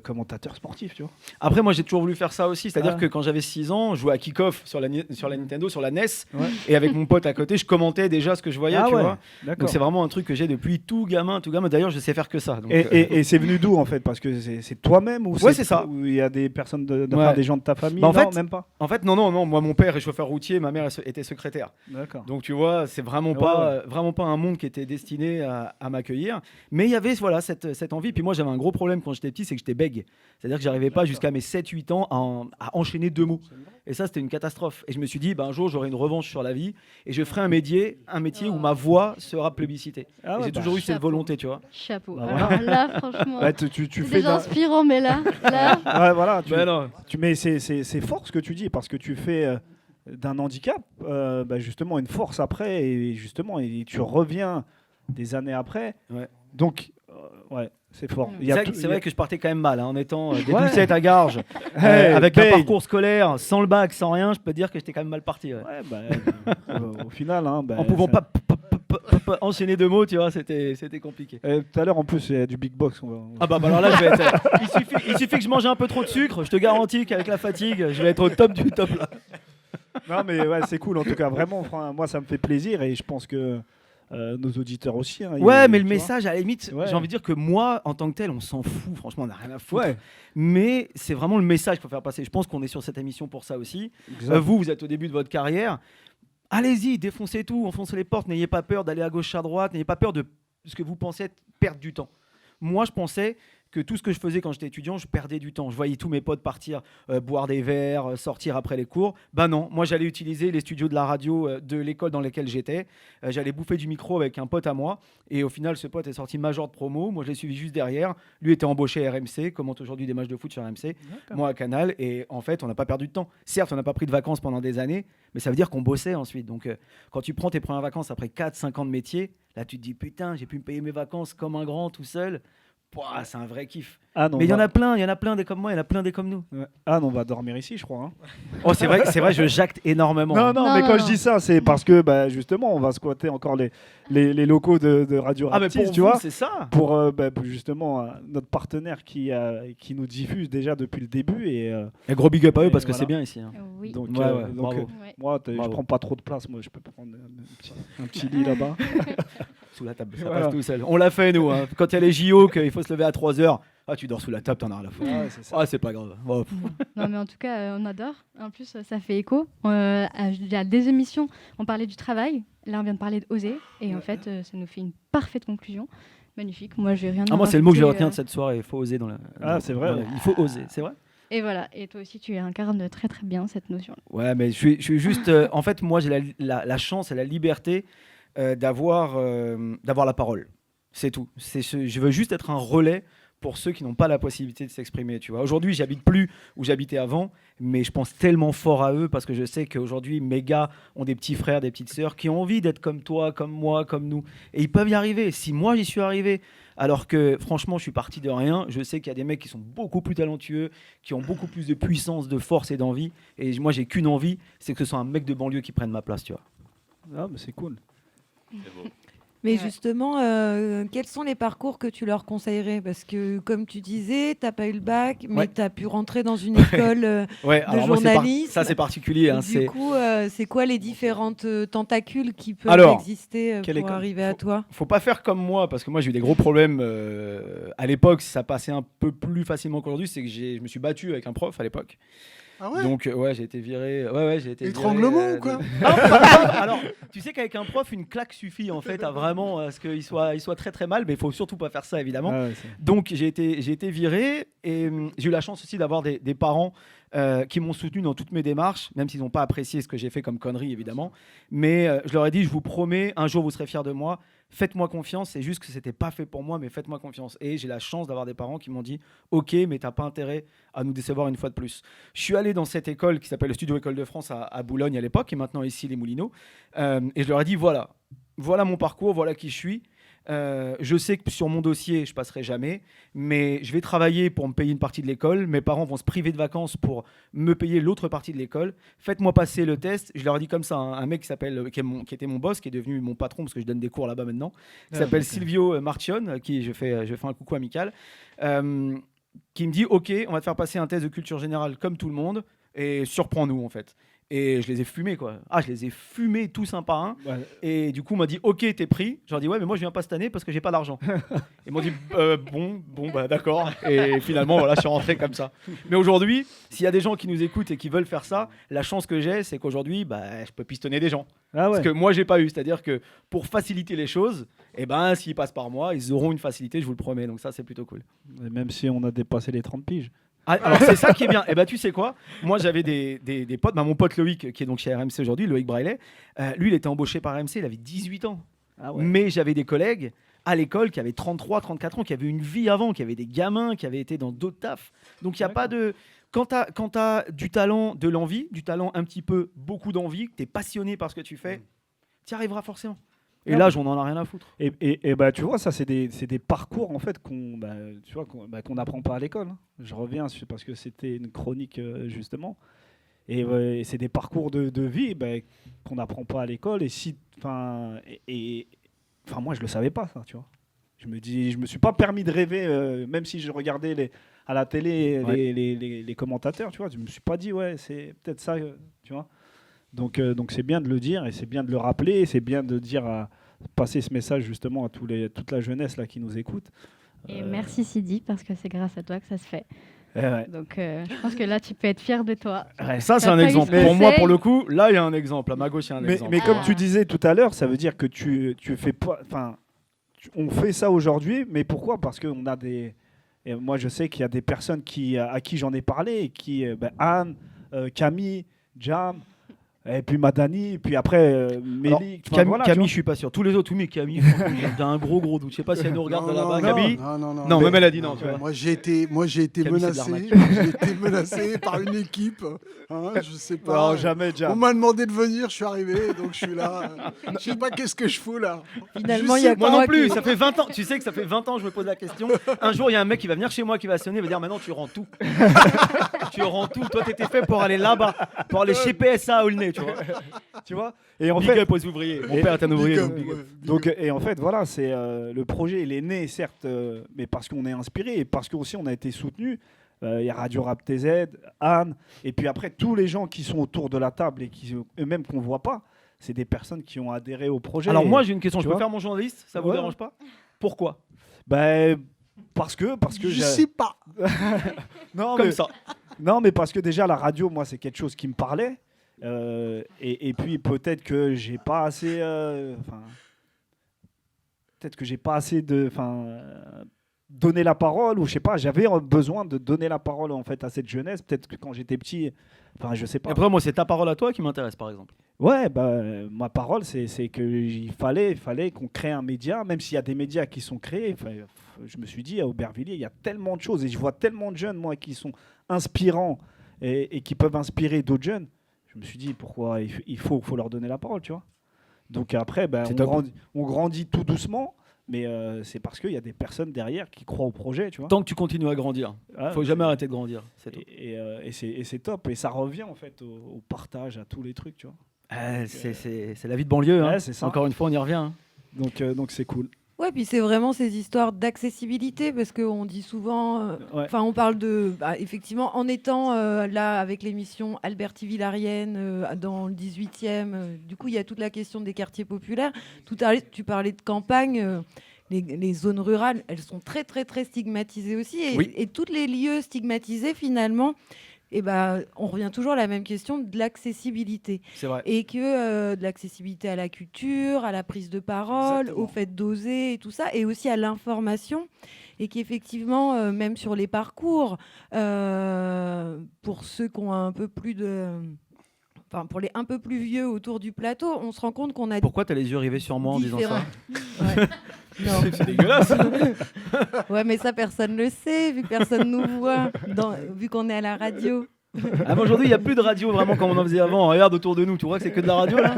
commentateur sportif, tu vois. Après, moi, j'ai toujours voulu faire ça aussi. C'est-à-dire Ah. que quand j'avais 6 ans, je jouais à kick-off sur la Nintendo, sur la NES. Ouais. Et avec mon pote à côté, je commentais déjà ce que je voyais, tu vois. Donc D'accord. c'est vraiment un truc que j'ai depuis tout gamin. D'ailleurs, je sais faire que ça. Donc, Et c'est venu d'où en fait? Parce que c'est toi-même ou Ouais, c'est ça. Ou il y a des personnes, Ouais. des gens de ta famille? En Non, fait, même pas. En fait, non. Moi, mon père est chauffeur routier, ma mère était secrétaire. D'accord. Donc tu vois, c'est vraiment pas un monde qui était destiné à m'accueillir. Mais il y avait cette envie. Puis moi, j'avais un gros problème quand j'étais petit, c'est que j'étais bègue. C'est-à-dire que j'arrivais pas jusqu'à mes 7-8 ans à enchaîner 2 mots. Et ça, c'était une catastrophe. Et je me suis dit, un jour, j'aurai une revanche sur la vie et je ferai un métier où ma voix sera plébiscitée. Ah Et ouais, j'ai toujours eu cette chapeau. volonté, tu vois. Chapeau. Bah, Alors là, franchement, Ouais, tu c'est fais déjà inspirant, mais là, Ouais, voilà. Non. Mais c'est fort ce que tu dis parce que tu fais d'un handicap justement une force après et justement tu reviens des années après. Ouais. Donc c'est fort. Il y a C'est vrai que je partais quand même mal, en étant des Ouais. 17 à Garges, Hey, avec un babe. parcours scolaire, sans le bac, sans rien. Je peux dire que j'étais quand même mal parti. Ouais. Au final, En pouvant pas enchaîner 2 mots, tu vois, c'était compliqué. Tout à l'heure en plus il y a du big box. Ah bah alors là, je vais être. Il suffit que je mange un peu trop de sucre. Je te garantis qu'avec la fatigue, je vais être au top du top là. Non mais c'est cool en tout cas. Vraiment, moi ça me fait plaisir et je pense que nos auditeurs aussi. Hein, Ouais, mais le tu vois. message, à la limite, Ouais. j'ai envie de dire que moi, en tant que tel, on s'en fout. Franchement, on n'a rien à foutre. Ouais. Mais c'est vraiment le message qu'il faut faire passer. Je pense qu'on est sur cette émission pour ça aussi. Vous êtes au début de votre carrière. Allez-y, défoncez tout, enfoncez les portes. N'ayez pas peur d'aller à gauche, à droite. N'ayez pas peur de ce que vous pensez être perdre du temps. Moi, je pensais que tout ce que je faisais quand j'étais étudiant, je perdais du temps. Je voyais tous mes potes partir boire des verres, sortir après les cours. Non, moi j'allais utiliser les studios de la radio de l'école dans laquelle j'étais. J'allais bouffer du micro avec un pote à moi. Et au final, ce pote est sorti major de promo. Moi, je l'ai suivi juste derrière. Lui était embauché à RMC, commente aujourd'hui des matchs de foot sur RMC. Moi à Canal. Et en fait, on n'a pas perdu de temps. Certes, on n'a pas pris de vacances pendant des années, mais ça veut dire qu'on bossait ensuite. Donc, quand tu prends tes premières vacances après 4-5 ans de métier, là, tu te dis putain, j'ai pu me payer mes vacances comme un grand tout seul. Pouah, c'est un vrai kiff. Ah non, Mais il y en a plein des comme moi, il y en a plein des comme nous. Ouais. Ah non, on va dormir ici, je crois. Hein. Oh, c'est vrai, je jacte énormément. Non, Non, mais non, quand non. je dis ça, c'est parce que justement, on va squatter encore les locaux de Radio Ah, mais Raptis, pour tu vous, vois, c'est ça. pour justement notre partenaire qui nous diffuse déjà depuis le début. Et gros big up à eux Et parce que voilà. c'est bien ici. Hein. Oui. Donc, Ouais, ouais, donc, bravo. Ouais. moi, je Bravo. prends pas trop de place. Moi, je peux prendre un petit lit là-bas. Sous la table, ça Voilà. passe tout seul. On l'a fait, nous. Hein. Quand il y a les JO, qu'il faut se lever à 3h, tu dors sous la table, t'en as rien à foutre. Ouais, c'est ça. Ah, c'est pas grave. Oh, pff. Non, mais en tout cas, on adore. En plus, ça fait écho. Il y a des émissions, on parlait du travail. Là, on vient de parler d'oser. Et en fait, ça nous fait une parfaite conclusion. Magnifique. Moi, je vais rien. Moi, c'est le mot que je vais rajouter, retenir de cette soirée. Il faut oser dans la. C'est vrai. Il faut oser, c'est vrai. Et voilà. Et toi aussi, tu incarnes très très bien cette notion. Ouais, mais je suis juste. En fait, moi, j'ai la chance et la liberté d'avoir la parole. C'est tout. Je veux juste être un relais pour ceux qui n'ont pas la possibilité de s'exprimer. Tu vois. Aujourd'hui, j'habite plus où j'habitais avant, mais je pense tellement fort à eux parce que je sais qu'aujourd'hui, mes gars ont des petits frères, des petites sœurs qui ont envie d'être comme toi, comme moi, comme nous. Et ils peuvent y arriver. Si moi, j'y suis arrivé, alors que franchement, je suis parti de rien, je sais qu'il y a des mecs qui sont beaucoup plus talentueux, qui ont beaucoup plus de puissance, de force et d'envie. Et moi, j'ai qu'une envie, c'est que ce soit un mec de banlieue qui prenne ma place, tu vois. Ah, mais c'est cool. Mais Ouais. justement, quels sont les parcours que tu leur conseillerais? Parce que, comme tu disais, tu n'as pas eu le bac, mais Ouais. tu as pu rentrer dans une école. Ouais, De moi, journalisme. ça, c'est particulier. Hein, Du coup, c'est quoi les différentes tentacules qui peuvent Alors, exister quelle pour école? arriver à toi? faut pas faire comme moi parce que moi j'ai eu des gros problèmes à l'époque. Ça passait un peu plus facilement qu'aujourd'hui. C'est que je me suis battu avec un prof à l'époque. Ah ouais. Donc ouais, j'ai été viré. Ouais, j'ai été viré, Étranglement ou quoi? Alors, tu sais qu'avec un prof, une claque suffit en fait à vraiment à ce qu'il soit très très mal. Mais il faut surtout pas faire ça évidemment. Ah ouais, Donc j'ai été viré et j'ai eu la chance aussi d'avoir des parents qui m'ont soutenu dans toutes mes démarches, même s'ils n'ont pas apprécié ce que j'ai fait comme connerie évidemment. Mais je leur ai dit, je vous promets, un jour vous serez fiers de moi. Faites-moi confiance, c'est juste que c'était pas fait pour moi, mais faites-moi confiance. Et j'ai la chance d'avoir des parents qui m'ont dit, ok, mais t'as pas intérêt à nous décevoir une fois de plus. Je suis allé dans cette école qui s'appelle le Studio École de France à Boulogne à l'époque, et maintenant ici les Moulineaux. Et je leur ai dit, voilà mon parcours, voilà qui je suis. Je sais que sur mon dossier, je passerai jamais, mais je vais travailler pour me payer une partie de l'école. Mes parents vont se priver de vacances pour me payer l'autre partie de l'école. Faites-moi passer le test. Je leur ai dit comme ça, hein, un mec qui était mon boss, qui est devenu mon patron parce que je donne des cours là-bas maintenant, qui s'appelle Silvio Marchion, à qui je fais un coucou amical, qui me dit ok, on va te faire passer un test de culture générale comme tout le monde et surprends-nous en fait. Et je les ai fumés, quoi. Ah, je les ai fumés tous un par un. Ouais. Et du coup, on m'a dit, ok, t'es pris. Je leur ai dit, ouais, mais moi, je viens pas cette année parce que j'ai pas d'argent. Ils m'ont dit, bon, bah d'accord. Et finalement, voilà, je suis rentré comme ça. Mais aujourd'hui, s'il y a des gens qui nous écoutent et qui veulent faire ça, la chance que j'ai, c'est qu'aujourd'hui, je peux pistonner des gens. Ah ouais. Parce que moi, j'ai pas eu. C'est-à-dire que pour faciliter les choses, s'ils passent par moi, ils auront une facilité, je vous le promets. Donc ça, c'est plutôt cool. Et même si on a dépassé les 30 piges. Ah, alors c'est ça qui est bien. Et tu sais quoi? Moi j'avais des potes. Mon pote Loïc, qui est donc chez RMC aujourd'hui, Loïc Braillet, lui il était embauché par RMC, il avait 18 ans. Ah ouais. Mais j'avais des collègues à l'école qui avaient 33, 34 ans, qui avaient une vie avant, qui avaient des gamins, qui avaient été dans d'autres tafs. Donc il n'y a pas de... Quand tu as du talent, de l'envie, du talent un petit peu, beaucoup d'envie, que tu es passionné par ce que tu fais, tu y arriveras forcément. Et là, j'en en ai rien à foutre. Et tu vois, ça, c'est des parcours en fait qu'on n'apprend pas à l'école. Hein. Je reviens parce que c'était une chronique justement. Et c'est des parcours de vie qu'on n'apprend pas à l'école. Moi, je le savais pas ça, tu vois. Je me suis pas permis de rêver, même si je regardais à la télé les commentateurs, tu vois. Je me suis pas dit c'est peut-être ça, tu vois. Donc c'est bien de le dire et c'est bien de le rappeler, et c'est bien de passer ce message justement à toute la jeunesse là qui nous écoute. Et merci Sidi, parce que c'est grâce à toi que ça se fait. Ouais. Donc je pense que là, tu peux être fier de toi. Ça, c'est T'as un pas eu exemple. ce Pour moi, conseil. pour le coup, là, il y a un exemple. À ma gauche, il y a un exemple. Mais comme Ah. tu disais tout à l'heure, ça veut dire que tu fais pas. On fait ça aujourd'hui, mais pourquoi? Parce qu'on a des. Et moi, je sais qu'il y a des personnes à qui j'en ai parlé, et Anne, Camille, Jam, Et puis Madani, et puis après Alors, Mélie. Enfin, voilà, tu Camille, vois. je suis pas sûr. Tous les autres, oui, mais Camille, franchement, j'ai un gros doute. Je sais pas si elle nous regarde de là-bas. Camille Non, même elle a dit non. Tu vois. Moi, j'ai été Camille, c'est de menacé. l'arnaque. J'ai été menacé par une équipe. Hein, je sais pas. Non, jamais, On jamais. m'a demandé de venir, je suis arrivé, donc je suis là. Je sais pas qu'est-ce que je fous là. Finalement, Je il y a sais que Moi moi non plus, qui- ça fait 20 ans. Tu sais que ça fait 20 ans que je me pose la question. Un jour, il y a un mec qui va venir chez moi, qui va sonner, il va dire maintenant tu rends tout. Tu rends tout. Toi, t'étais fait pour aller là-bas, pour aller chez PSA à Aulnay, tu vois. Tu vois. Et en Big fait, up aux ouvriers. Mon Et- père est un ouvrier. Big donc up, big up. ouais, big Donc, up. et en fait, voilà, c'est le projet, il est né, certes, mais parce qu'on est inspiré et parce qu'aussi on a été soutenu. Il y a Radio Rap TZ, Anne, et puis après, tous les gens qui sont autour de la table et qui, eux-mêmes qu'on ne voit pas, c'est des personnes qui ont adhéré au projet. Alors, moi, j'ai une question. Tu Je peux vois faire mon journaliste? Ça vous Ouais. dérange pas? Pourquoi? Ben, parce que Je j'ai- sais pas. non, Comme mais, ça. non, mais parce que déjà, la radio, moi, c'est quelque chose qui me parlait. Et puis, peut-être que j'ai pas assez. Peut-être que j'ai pas assez de. Donner la parole, ou je sais pas, j'avais besoin de donner la parole en fait à cette jeunesse. Peut-être que quand j'étais petit, je sais Et pas. après, moi, c'est ta parole à toi qui m'intéresse, par exemple. Ouais, ma parole, c'est que il fallait qu'on crée un média, même s'il y a des médias qui sont créés. Je me suis dit, à Aubervilliers, il y a tellement de choses et je vois tellement de jeunes, moi, qui sont inspirants et qui peuvent inspirer d'autres jeunes. Je me suis dit, pourquoi il faut leur donner la parole, tu vois. Donc après, C'est top. on grandit tout doucement, mais c'est parce qu'il y a des personnes derrière qui croient au projet, tu vois. Tant que tu continues à grandir. Ah, Faut jamais arrêter de grandir. C'est tout. et c'est top. Et ça revient en fait au partage, à tous les trucs, tu vois. C'est la vie de banlieue. Hein. Ouais, c'est ça. Encore une fois, on y revient. Hein. Donc c'est cool. Ouais, puis c'est vraiment ces histoires d'accessibilité parce qu'on dit souvent, Ouais. enfin on parle de, effectivement, en étant là avec l'émission Alberti-Villarienne dans le 18e, du coup il y a toute la question des quartiers populaires. Tout à l'heure, tu parlais de campagne. Les zones rurales, elles sont très très très stigmatisées aussi, Oui. et tous les lieux stigmatisés finalement, on revient toujours à la même question de l'accessibilité. C'est vrai. Et que de l'accessibilité à la culture, à la prise de parole, Exactement. au fait d'oser et tout ça, et aussi à l'information. Et qu'effectivement, même sur les parcours, pour ceux qui ont un peu plus de... Enfin, pour les un peu plus vieux autour du plateau, on se rend compte qu'on a Pourquoi t'as les yeux rivés sur moi en disant ça? Ouais. Non. C'est dégueulasse. Ouais, mais ça, personne ne le sait, vu que personne nous voit, vu qu'on est à la radio. Ah, mais aujourd'hui, il n'y a plus de radio vraiment comme on en faisait avant. Regarde autour de nous, tu vois que c'est que de la radio là?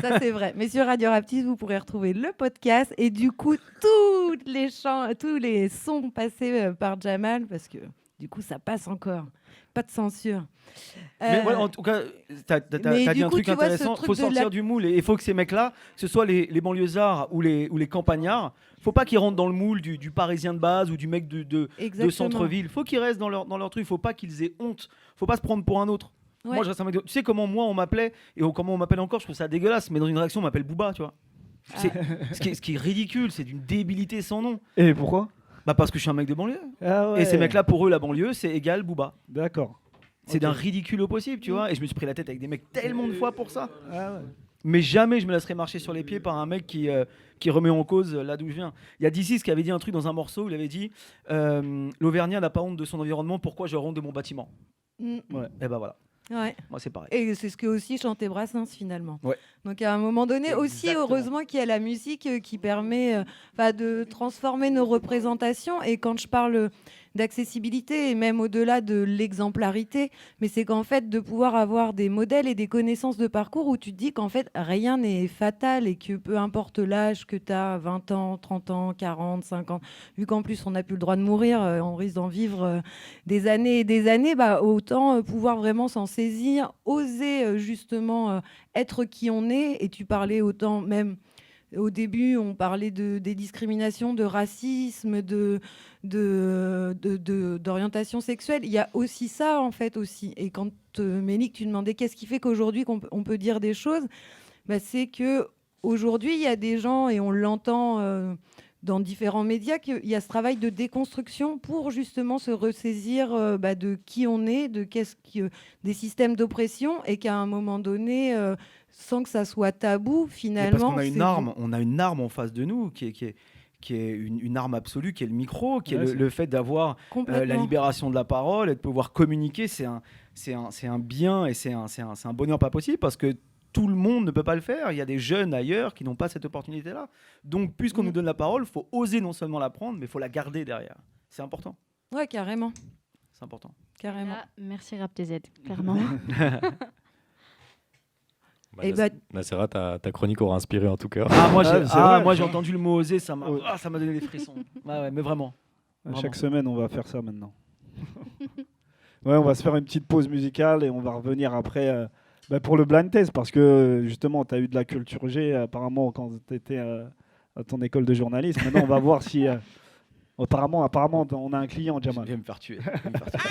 Ça, c'est vrai. Mais sur Radio Raptis, vous pourrez retrouver le podcast et du coup, tous les sons passés par Jamal, parce que du coup, ça passe encore. Pas de censure. Mais ouais, en tout cas, t'as mais dit du un coup, truc tu vois, ce intéressant. Il truc faut de sortir la- du moule et il faut que ces mecs-là, que ce soit les banlieusards ou les campagnards, faut pas qu'ils rentrent dans le moule du parisien de base ou du mec de Exactement. centre-ville. Faut qu'ils restent dans leur truc. Faut pas qu'ils aient honte. Faut pas se prendre pour un autre. Ouais. Moi, je reste un mec tu sais comment moi on m'appelait et comment on m'appelle encore. Je trouve ça dégueulasse. Mais dans une réaction, on m'appelle Booba, tu vois. C'est- ce qui est ridicule, c'est d'une débilité sans nom. Et pourquoi? Bah parce que je suis un mec de banlieue. Ah ouais. Et ces mecs-là, pour eux, la banlieue, c'est égal Booba. D'accord. C'est Ok. d'un ridicule au possible, tu vois. Et je me suis pris la tête avec des mecs tellement de fois pour ça. Ah ouais. Mais jamais je me laisserai marcher sur les pieds par un mec qui remet en cause là d'où je viens. Il y a D6 qui avait dit un truc dans un morceau où il avait dit l'Auvergnat n'a pas honte de son environnement, pourquoi j'ai honte de mon bâtiment? Mm. Et ben voilà, Ouais. moi c'est pareil. Et c'est ce que aussi chantait Brassens finalement. Ouais. Donc à un moment donné aussi, Exactement. heureusement qu'il y a la musique qui permet de transformer nos représentations. Et quand je parle d'accessibilité et même au-delà de l'exemplarité, mais c'est qu'en fait de pouvoir avoir des modèles et des connaissances de parcours où tu te dis qu'en fait rien n'est fatal et que peu importe l'âge que tu as, 20 ans, 30 ans, 40, 50, vu qu'en plus on n'a plus le droit de mourir, on risque d'en vivre des années et des années, autant pouvoir vraiment s'en saisir, oser justement être qui on est. Et tu parlais autant même au début, on parlait des discriminations, de racisme, d'orientation sexuelle. Il y a aussi ça, en fait, aussi. Et quand, Mélique, tu demandais qu'est-ce qui fait qu'aujourd'hui, on peut dire des choses, c'est qu'aujourd'hui, il y a des gens, et on l'entend dans différents médias, qu'il y a ce travail de déconstruction pour justement se ressaisir de qui on est, des systèmes d'oppression, et qu'à un moment donné... sans que ça soit tabou, Mais finalement. parce qu'on a c'est une arme, on a une arme en face de nous qui est une arme absolue, qui est le micro, qui est le fait d'avoir la complètement. libération de la parole et de pouvoir communiquer. C'est un bien et c'est un bonheur pas possible parce que tout le monde ne peut pas le faire. Il y a des jeunes ailleurs qui n'ont pas cette opportunité-là. Donc, puisqu'on nous donne la parole, il faut oser non seulement la prendre, mais il faut la garder derrière. C'est important. Ouais, carrément. C'est important. Carrément. Là, merci Rap TZ, clairement. Et bah- Nassera, ta chronique aura inspiré en tout cas. Ah, moi, c'est vrai. moi j'ai entendu le mot oser, ça m'a Ouais. ça m'a donné des frissons. Ouais, mais vraiment. Chaque semaine, on va faire ça maintenant. Ouais, on va se faire une petite pause musicale et on va revenir après pour le blind test parce que justement, tu as eu de la culture G apparemment quand tu étais à ton école de journalisme. Maintenant, on va voir si. Apparemment, on a un client, Je Jamal. vais me faire tuer. Je vais me faire tuer.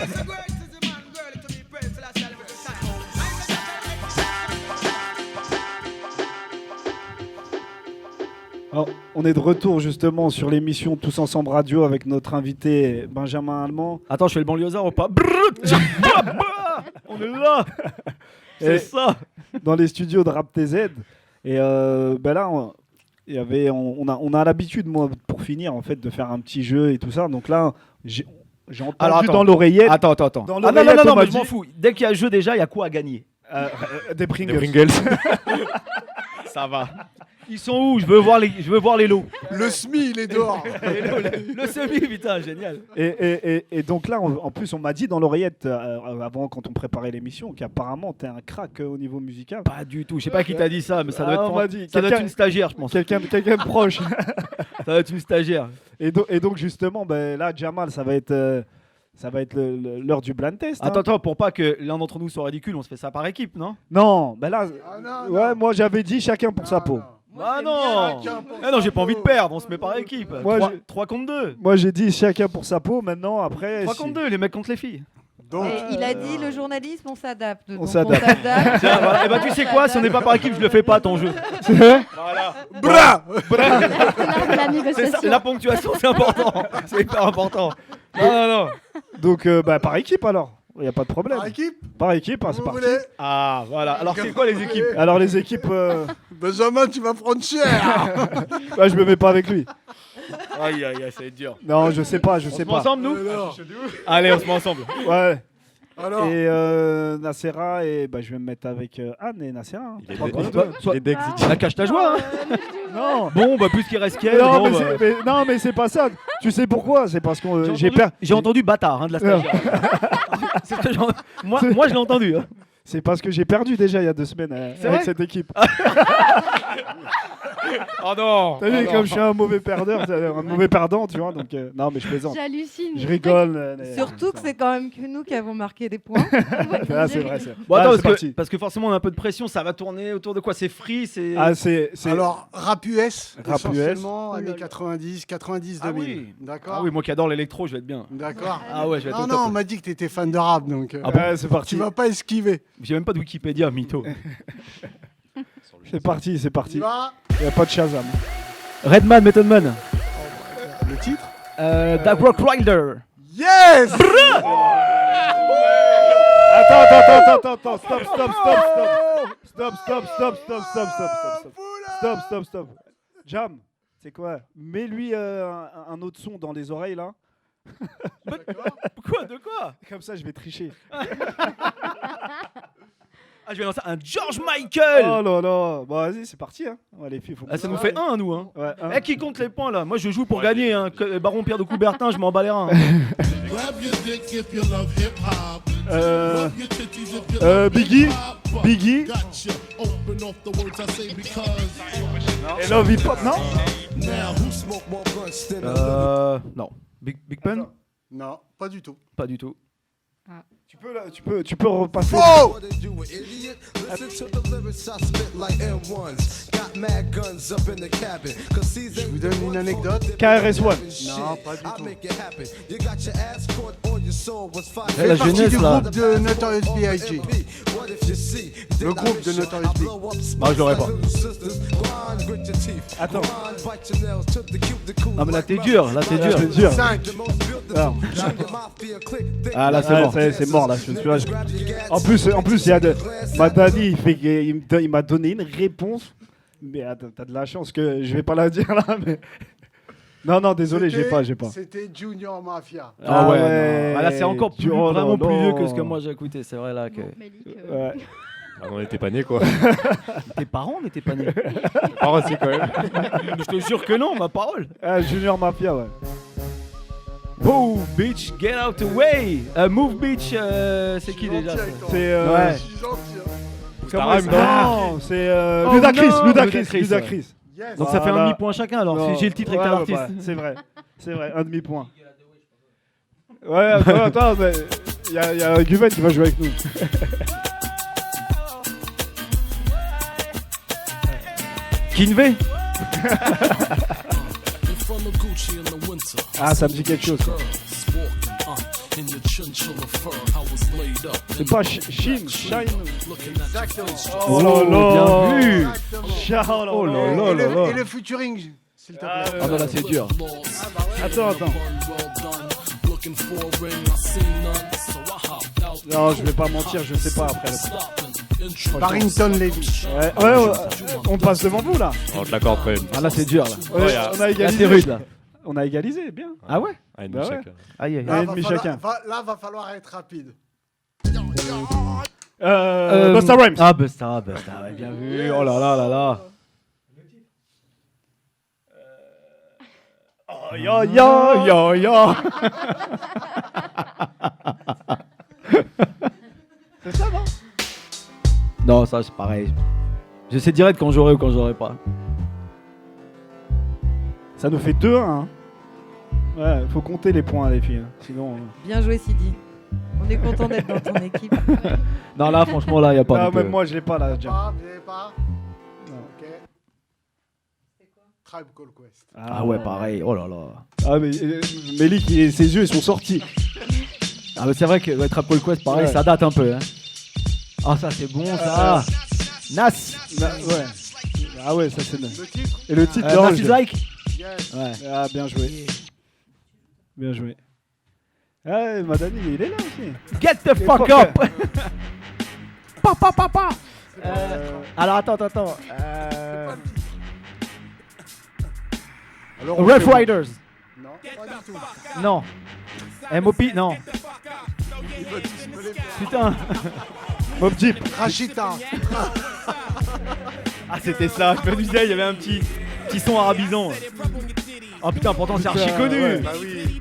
Alors, on est de retour justement sur l'émission Tous Ensemble Radio avec notre invité Benjamin Allemand. Attends, je fais le banlieusard ou pas? On est là. C'est Et ça. dans les studios de Rap TZ. Et là, on a l'habitude, moi, pour finir, en fait, de faire un petit jeu et tout ça. Donc là, j'ai entendu Alors, attends. dans l'oreillette Attends. Dans Ah non, l'oreillette, on m'a mais je m'en dit- faux. Dès qu'il y a jeu déjà, il y a quoi à gagner? des Pringles. Des Pringles. Ça va. Ils sont où? Je veux voir les lots. Le SMI, il est dehors. Le semi, putain, génial. Et donc là, en plus, on m'a dit dans l'oreillette, avant, quand on préparait l'émission, qu'apparemment, t'es un crack au niveau musical. Pas du tout. Je sais pas qui t'a dit ça, mais ça doit Ah, être, on m'a dit. ça doit être Quelqu'un- une stagiaire, je pense. Quelqu'un de proche. Ça doit être une stagiaire. Et donc, justement, là, Jamal, ça va être l'heure du blind test. hein. Attends, pour pas que l'un d'entre nous soit ridicule, on se fait ça par équipe, non? Non, là, Ah, non, ouais, non. moi, j'avais dit chacun pour sa peau. Ah non. Chacun pour Ah non, sa j'ai pas envie de peau. perdre, on se met par équipe. Moi, 3 contre 2. Moi, j'ai dit chacun pour sa peau. Maintenant, après. 3 contre 2, les mecs contre les filles. Donc, Et il a dit le journalisme, on s'adapte. Donc, s'adapte. Tiens, voilà. Et bah tu sais quoi, si on n'est pas par équipe, je le fais pas ton jeu. C'est vrai Voilà. bras L'art de la C'est ça, négociation. la ponctuation, c'est important. C'est hyper important. Non. Donc, par équipe alors. Il n'y a pas de problème. Par équipe, Par équipe, c'est vous parti. voulez Ah, voilà. Alors, c'est quoi les équipes? Alors, les équipes, Benjamin, tu vas prendre cher. je me mets pas avec lui. Aïe, ça va être dur. Non, je sais pas. On se met ensemble, nous? Alors, Allez, on se met ensemble. Ouais. alors, Et Nassera, et je vais me mettre avec Anne et Nassera. hein. Il est Trois dé- contre Toi- deux. il est dex, il dit. La cache ta joie, hein. Non. Bon, bah, plus qu'il reste qu'elle. Non, bon, mais bah. non, mais c'est pas ça. Tu sais pourquoi? C'est parce que J'ai entendu bâtard hein, de la stagiaire. C'est ce que moi, je l'ai entendu. Hein. C'est parce que j'ai perdu déjà il y a 2 semaines C'est avec vrai cette équipe. Oh non. T'as vu, comme je suis un mauvais perdeur, un mauvais perdant, tu vois. Donc, non, mais je plaisante. J'hallucine. Je rigole. Surtout que c'est quand même que nous qui avons marqué des points. Ah, c'est vrai. Bon, attends, c'est parti. parce que forcément, on a un peu de pression. Ça va tourner autour de quoi? C'est free, c'est. Ah, c'est. alors, rap US, Rap US. essentiellement, années 90, 90, Ah 2000. oui. D'accord. Ah oui, moi qui adore l'électro, je vais être bien. D'accord. Ah ouais, je vais être Non, au non, top. on m'a dit que tu étais fan de rap, donc Ah bon Ouais, c'est tu parti. vas pas esquiver. J'ai même pas de Wikipédia, mytho. C'est parti, c'est parti. Tu vas Il n'y a pas de Shazam. Redman, Method Man. le titre Dark Rock Rider. Yes. Attends, stop. Jam, c'est quoi? Mets-lui un autre son dans les oreilles là. Quoi? De quoi? Comme ça, je vais tricher. Ah, je vais lancer un George Michael. Oh là là. Bon, vas-y, c'est parti. Hein. Ouais, les filles, faut Ah, ça nous fait 1, nous. Hein. Ouais, hein. Eh, qui compte les points là? Moi, je joue pour gagner. Hein. Baron Pierre de Coubertin, je m'en bats les reins. Biggie. Et Love Hip Hop, non? Non. Big Pun? Non, pas du tout. Pas du tout. Tu peux repasser. Oh. Je vous donne une anecdote. KRS-One. Non, pas du tout. Eh, la C'est partie jeunesse du là. groupe de Notorious B.I.G. Le groupe de Notorious B. Ah, je l'aurais pas. Attends. Ah, mais là, t'es dur. Là, t'es dur. C'est dur. 5. Alors, Ah, là, c'est ah, mort. c'est mort là. En plus, il y a de. Madani, il m'a donné une réponse. Mais attends, t'as de la chance que je vais pas la dire là. Mais... Non, désolé, j'ai pas. C'était Junior Mafia. Ah ouais. ouais. non. Ah, là, c'est encore plus, Oh là vraiment là. plus vieux que ce que moi j'ai écouté. C'est vrai là que. Melik, Ouais. Ah, on était pas nés, quoi. Tes parents n'étaient pas nés. Par aussi, quand même. Je te jure que non, ma parole. Ah, Junior Mafia, ouais. Move Beach, get out the way. Move Beach, c'est qui déjà ça? C'est. Ouais. Je suis gentil. Hein. Comment il s'appelle Non, c'est Oh Ludacris. non, Ludacris. Ludacris, Yes. Donc ça fait un Voilà. demi-point chacun alors. Non. Si j'ai le titre et que Ouais, t'as ouais, l'artiste. ouais, c'est vrai. C'est vrai, un demi-point. Ouais, attends, il y a Guven qui va jouer avec nous. Kinvey. Ah, ça me dit quelque chose. Ça. C'est pas Shine. Exactement. Oh là là. Bien vu. Charles. Oh là là là là. Et le featuring, s'il te plaît. Ah bah là c'est dur. Attends. Non, je vais pas mentir, je sais pas après. Barrington Levy. Ouais, on passe devant vous là. On te l'accorde quand même. Ah là c'est dur là. Ouais, y a- on a Là égalisé. c'est rude là. On a égalisé, bien. Ah ouais. Ah, une Bah ouais. chacun. Aïe aïe Un aïe. et demi chacun. Là, va falloir être rapide. Busta Rhymes. Ah Busta, ouais, bien vu. Oh là là là là. Yo. C'est ça, non? Non, ça c'est pareil. Je sais direct quand j'aurai ou quand j'aurai pas. Ça nous fait 2-1. Hein. Ouais, faut compter les points, les filles. Hein. Sinon. Bien joué, Sidi. On est content d'être dans ton équipe. Non là franchement là y a pas. Ah, donc, même moi, je l'ai pas là, Jam. Vous n'avez pas Non. Ok. Tribe Called Quest. Ah ouais pareil. Oh là là. Ah, mais Melik, ses yeux ils sont sortis. Ah mais c'est vrai que ouais, Trap Call Quest pareil Ouais. ça date un peu. Hein. Ah ça c'est bon ça. Nas. Ouais. Ah ouais, ça c'est. Le titre Et le titre, Nas non, is like. Yes. Ouais. Ah, bien joué. Bien joué. Ah, Madani, il est là aussi. Get the fuck up. Papa. Alors attends. Alors, Rough fait bon. Riders. Non, pas du tout. Non. MOP non. Il va tous me les faire. Putain. Mob Deep. Rachita. Ah c'était ça. Je me disais il y avait un petit son arabisant. Oh putain pourtant c'est archi connu. ouais. Bah oui.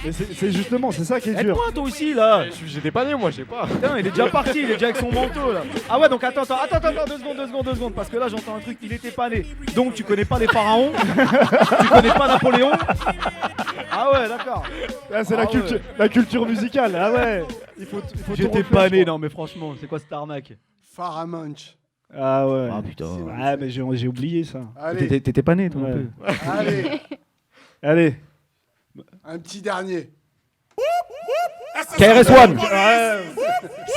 Mais c'est justement, c'est ça qui est dur. Aide-moi toi aussi là. J'étais pas né, moi, je sais pas. Putain, il est déjà parti, il est déjà avec son manteau là. Ah ouais, donc attends, 2 secondes, parce que là j'entends un truc, il était pas né. Donc tu connais pas les pharaons, tu connais pas Napoléon. Ah ouais, d'accord. Ah, c'est Ah la culture musicale. Ah ouais. Il faut tout J'étais refaire, pas je né, crois. non mais franchement, c'est quoi cette arnaque? Farah Munch. Ah ouais. Ah putain. Ah, mais j'ai oublié ça. Allez, T'étais pas né toi Ouais. non plus. allez. Allez. Un petit dernier. KRS-One,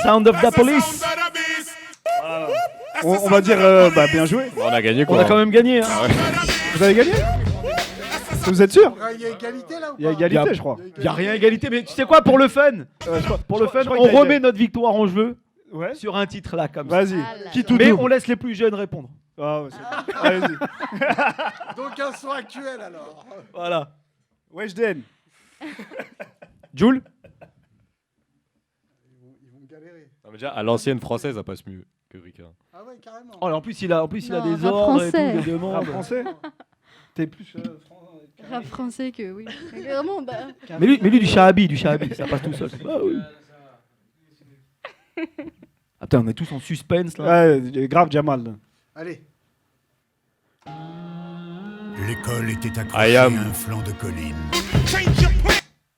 Sound of the Police. On va dire bien joué. On a gagné, On quoi. a quand même gagné. Hein. Vous avez gagné? Vous êtes sûr? Il y a égalité là ou pas Il y a égalité, je crois. Y a rien à égalité, mais tu sais quoi, pour le fun, pour le fun, je crois on qu'il y a remet notre victoire en jeu Ouais. sur un titre là comme ça. Vas-y. Ah là Qui là. tout Mais double? on laisse les plus jeunes répondre. Ah ouais, c'est... Allez-y. Donc un son actuel alors. Voilà. Weshden. Jules. Ils vont galérer. Non, mais déjà, à l'ancienne française, ça passe mieux que Rika. Ah ouais, carrément. Oh, en plus il a Non, des rap ordres et tout, français. des demandes. Rap français? T'es plus... Rap français que oui. Vraiment, bah. Mais lui du Shahabi, ça passe tout seul. Ah oui. Ah putain, on est tous en suspense là. Ouais, grave Jamal. Allez. L'école était I accrochée am. à un flanc de colline.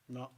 Non.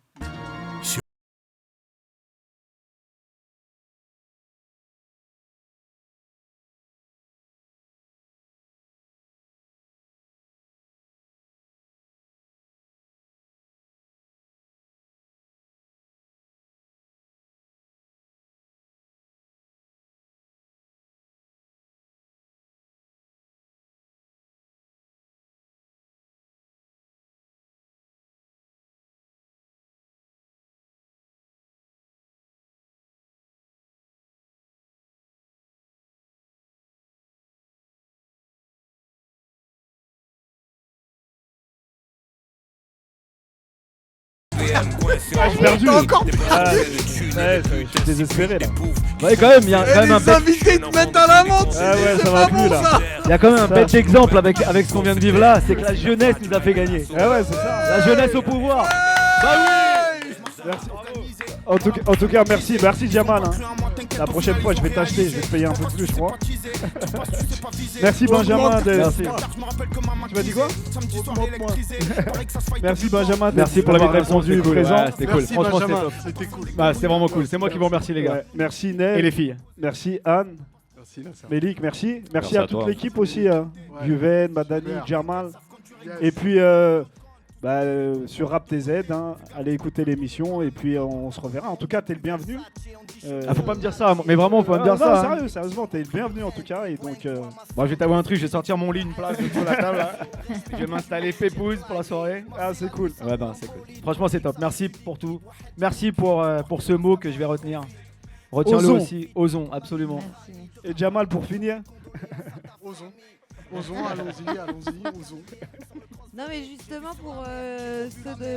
J'ai perdu. T'as encore Ouais, je suis désespéré là. Ouais, quand même, il y a quand même un les bête, invités te mettent dans la montre. Ah ouais, c'est ça va pas plus, bon, là. ça. il y a quand même un Ça. bête exemple avec ce qu'on vient de vivre là, c'est que la jeunesse nous a fait gagner. Ah ouais, c'est ça. La jeunesse au pouvoir. Bah oui. Merci. En tout cas, merci Jamal. Hein. La prochaine fois, je vais t'acheter, je vais te payer un peu plus, je crois. Merci Benjamin. Merci. Tu m'as dit quoi? Merci Benjamin. Merci pour d'avoir l'invitation, répondu c'était cool. présent. Ouais, c'était cool. Merci Franchement, Benjamin, c'était top. c'était cool. Bah, c'était vraiment cool. C'est moi qui vous remercie les gars. Ouais. Merci Nel. Et les filles. Merci Anne. Merci Nasser. Mélik, merci. Merci Merci à à toute toi. l'équipe aussi. Juven, Madani, Super. Jamal. Yes. Et puis sur Rap TZ, hein, allez écouter l'émission et puis on se reverra. En tout cas, t'es le bienvenu. Ah, faut pas me dire ça, mais vraiment, faut pas me dire non, ça. hein. sérieux, sérieusement, t'es le bienvenu en tout cas. Et donc, Bon, je vais t'avouer un truc, je vais sortir mon lit, une place sur la table là. Je vais m'installer pépouze pour la soirée. ah, c'est cool. Ouais, ben c'est cool. Franchement, c'est top. Merci pour tout. Merci pour ce mot que je vais retenir. Retiens-le Osons. aussi. Osons, absolument. Merci. Et Jamal, pour finir. Osons. Osons, allons-y, osons. Non, mais justement pour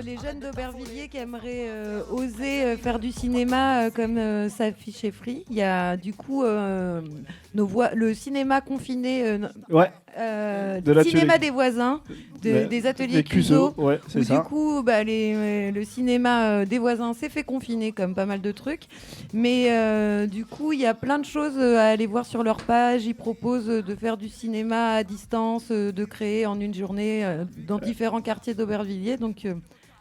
les jeunes d'Aubervilliers qui aimeraient oser faire du cinéma comme ça affiche chez Free, il y a du coup le cinéma confiné, Ouais. De l'atelier. cinéma des voisins, Ouais. des ateliers Les Cuso. Cuso, ouais, c'est Où ça. du coup, le cinéma des voisins s'est fait confiner comme pas mal de trucs. Mais du coup, il y a plein de choses à aller voir sur leur page. Ils proposent de faire du cinéma à distance, de créer en une journée dans différents quartiers d'Aubervilliers. Donc,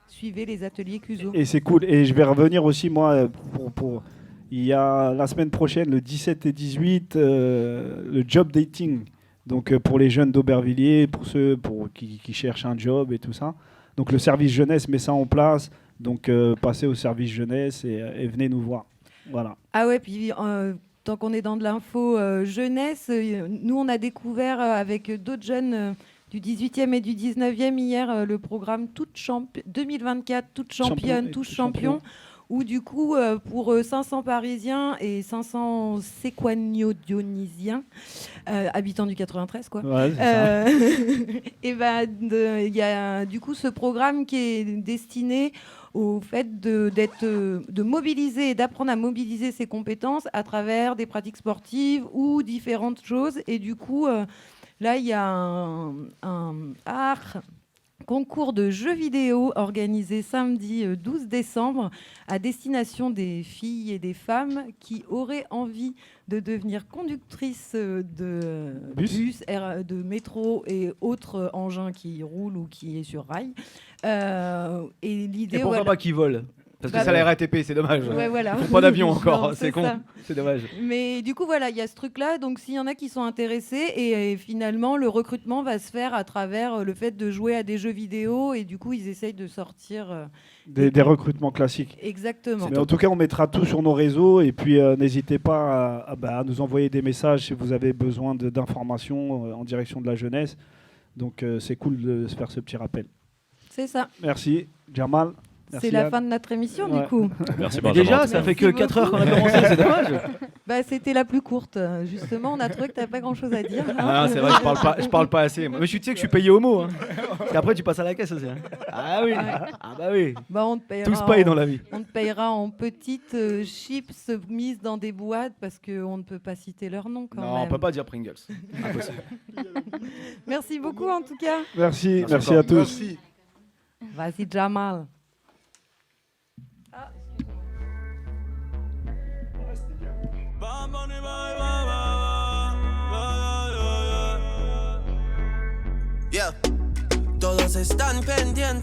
suivez les ateliers Cuso. Et c'est cool. Et je vais revenir aussi, moi, pour... Il y a la semaine prochaine, le 17 et 18, le job dating. Donc pour les jeunes d'Aubervilliers, pour ceux qui cherchent un job et tout ça. Donc le service jeunesse met ça en place. Donc passez au service jeunesse et venez nous voir. Voilà. Ah ouais, puis tant qu'on est dans de l'info jeunesse, nous on a découvert avec d'autres jeunes du 18e et du 19e hier le programme 2024, Toutes championnes, tous champions. Où du coup, pour 500 Parisiens et 500 Séquagno-Dionysiens, habitants du 93, quoi, Ouais, c'est ça. et il y a du coup ce programme qui est destiné au fait de mobiliser et d'apprendre à mobiliser ses compétences à travers des pratiques sportives ou différentes choses. Et du coup, là, il y a un concours de jeux vidéo organisé samedi 12 décembre à destination des filles et des femmes qui auraient envie de devenir conductrices de bus, de métro et autres engins qui roulent ou qui est sur rail. Et l'idée, Et pourquoi pas qu'ils volent? Parce que Bah, c'est la RATP, c'est dommage. Ouais, voilà. Ils font pas d'avion Non, encore, c'est c'est con. ça. C'est dommage. Mais du coup, voilà, il y a ce truc-là. Donc, s'il y en a qui sont intéressés, et finalement, le recrutement va se faire à travers le fait de jouer à des jeux vidéo. Et du coup, ils essayent de sortir. Des recrutements classiques. Exactement. Mais en tout cas, on mettra tout sur nos réseaux. Et puis, n'hésitez pas à nous envoyer des messages si vous avez besoin d'informations en direction de la jeunesse. Donc, c'est cool de se faire ce petit rappel. C'est ça. Merci, Jamal. Merci, C'est la Anne. fin de notre émission, Ouais. du coup. Merci Mais Benjamin. déjà, ça fait que 4 heures qu'on a commencé, c'est dommage. Bah, c'était la plus courte. Justement, on a trouvé que tu n'as pas grand-chose à dire. Ah, c'est vrai, je parle pas assez. Mais tu sais que je suis payé au mot. Hein. Parce qu'après, tu passes à la caisse aussi. Hein. Ah oui. Ah bah oui. Bah, on te payera Tout se paye dans la vie. On te payera en petites chips mises dans des boîtes parce qu'on ne peut pas citer leur nom quand Non, même. on peut pas dire Pringles. Impossible. Merci beaucoup en tout cas. Merci encore. à tous. Merci. Vas-y Jamal. Yeah. Todos están pendientes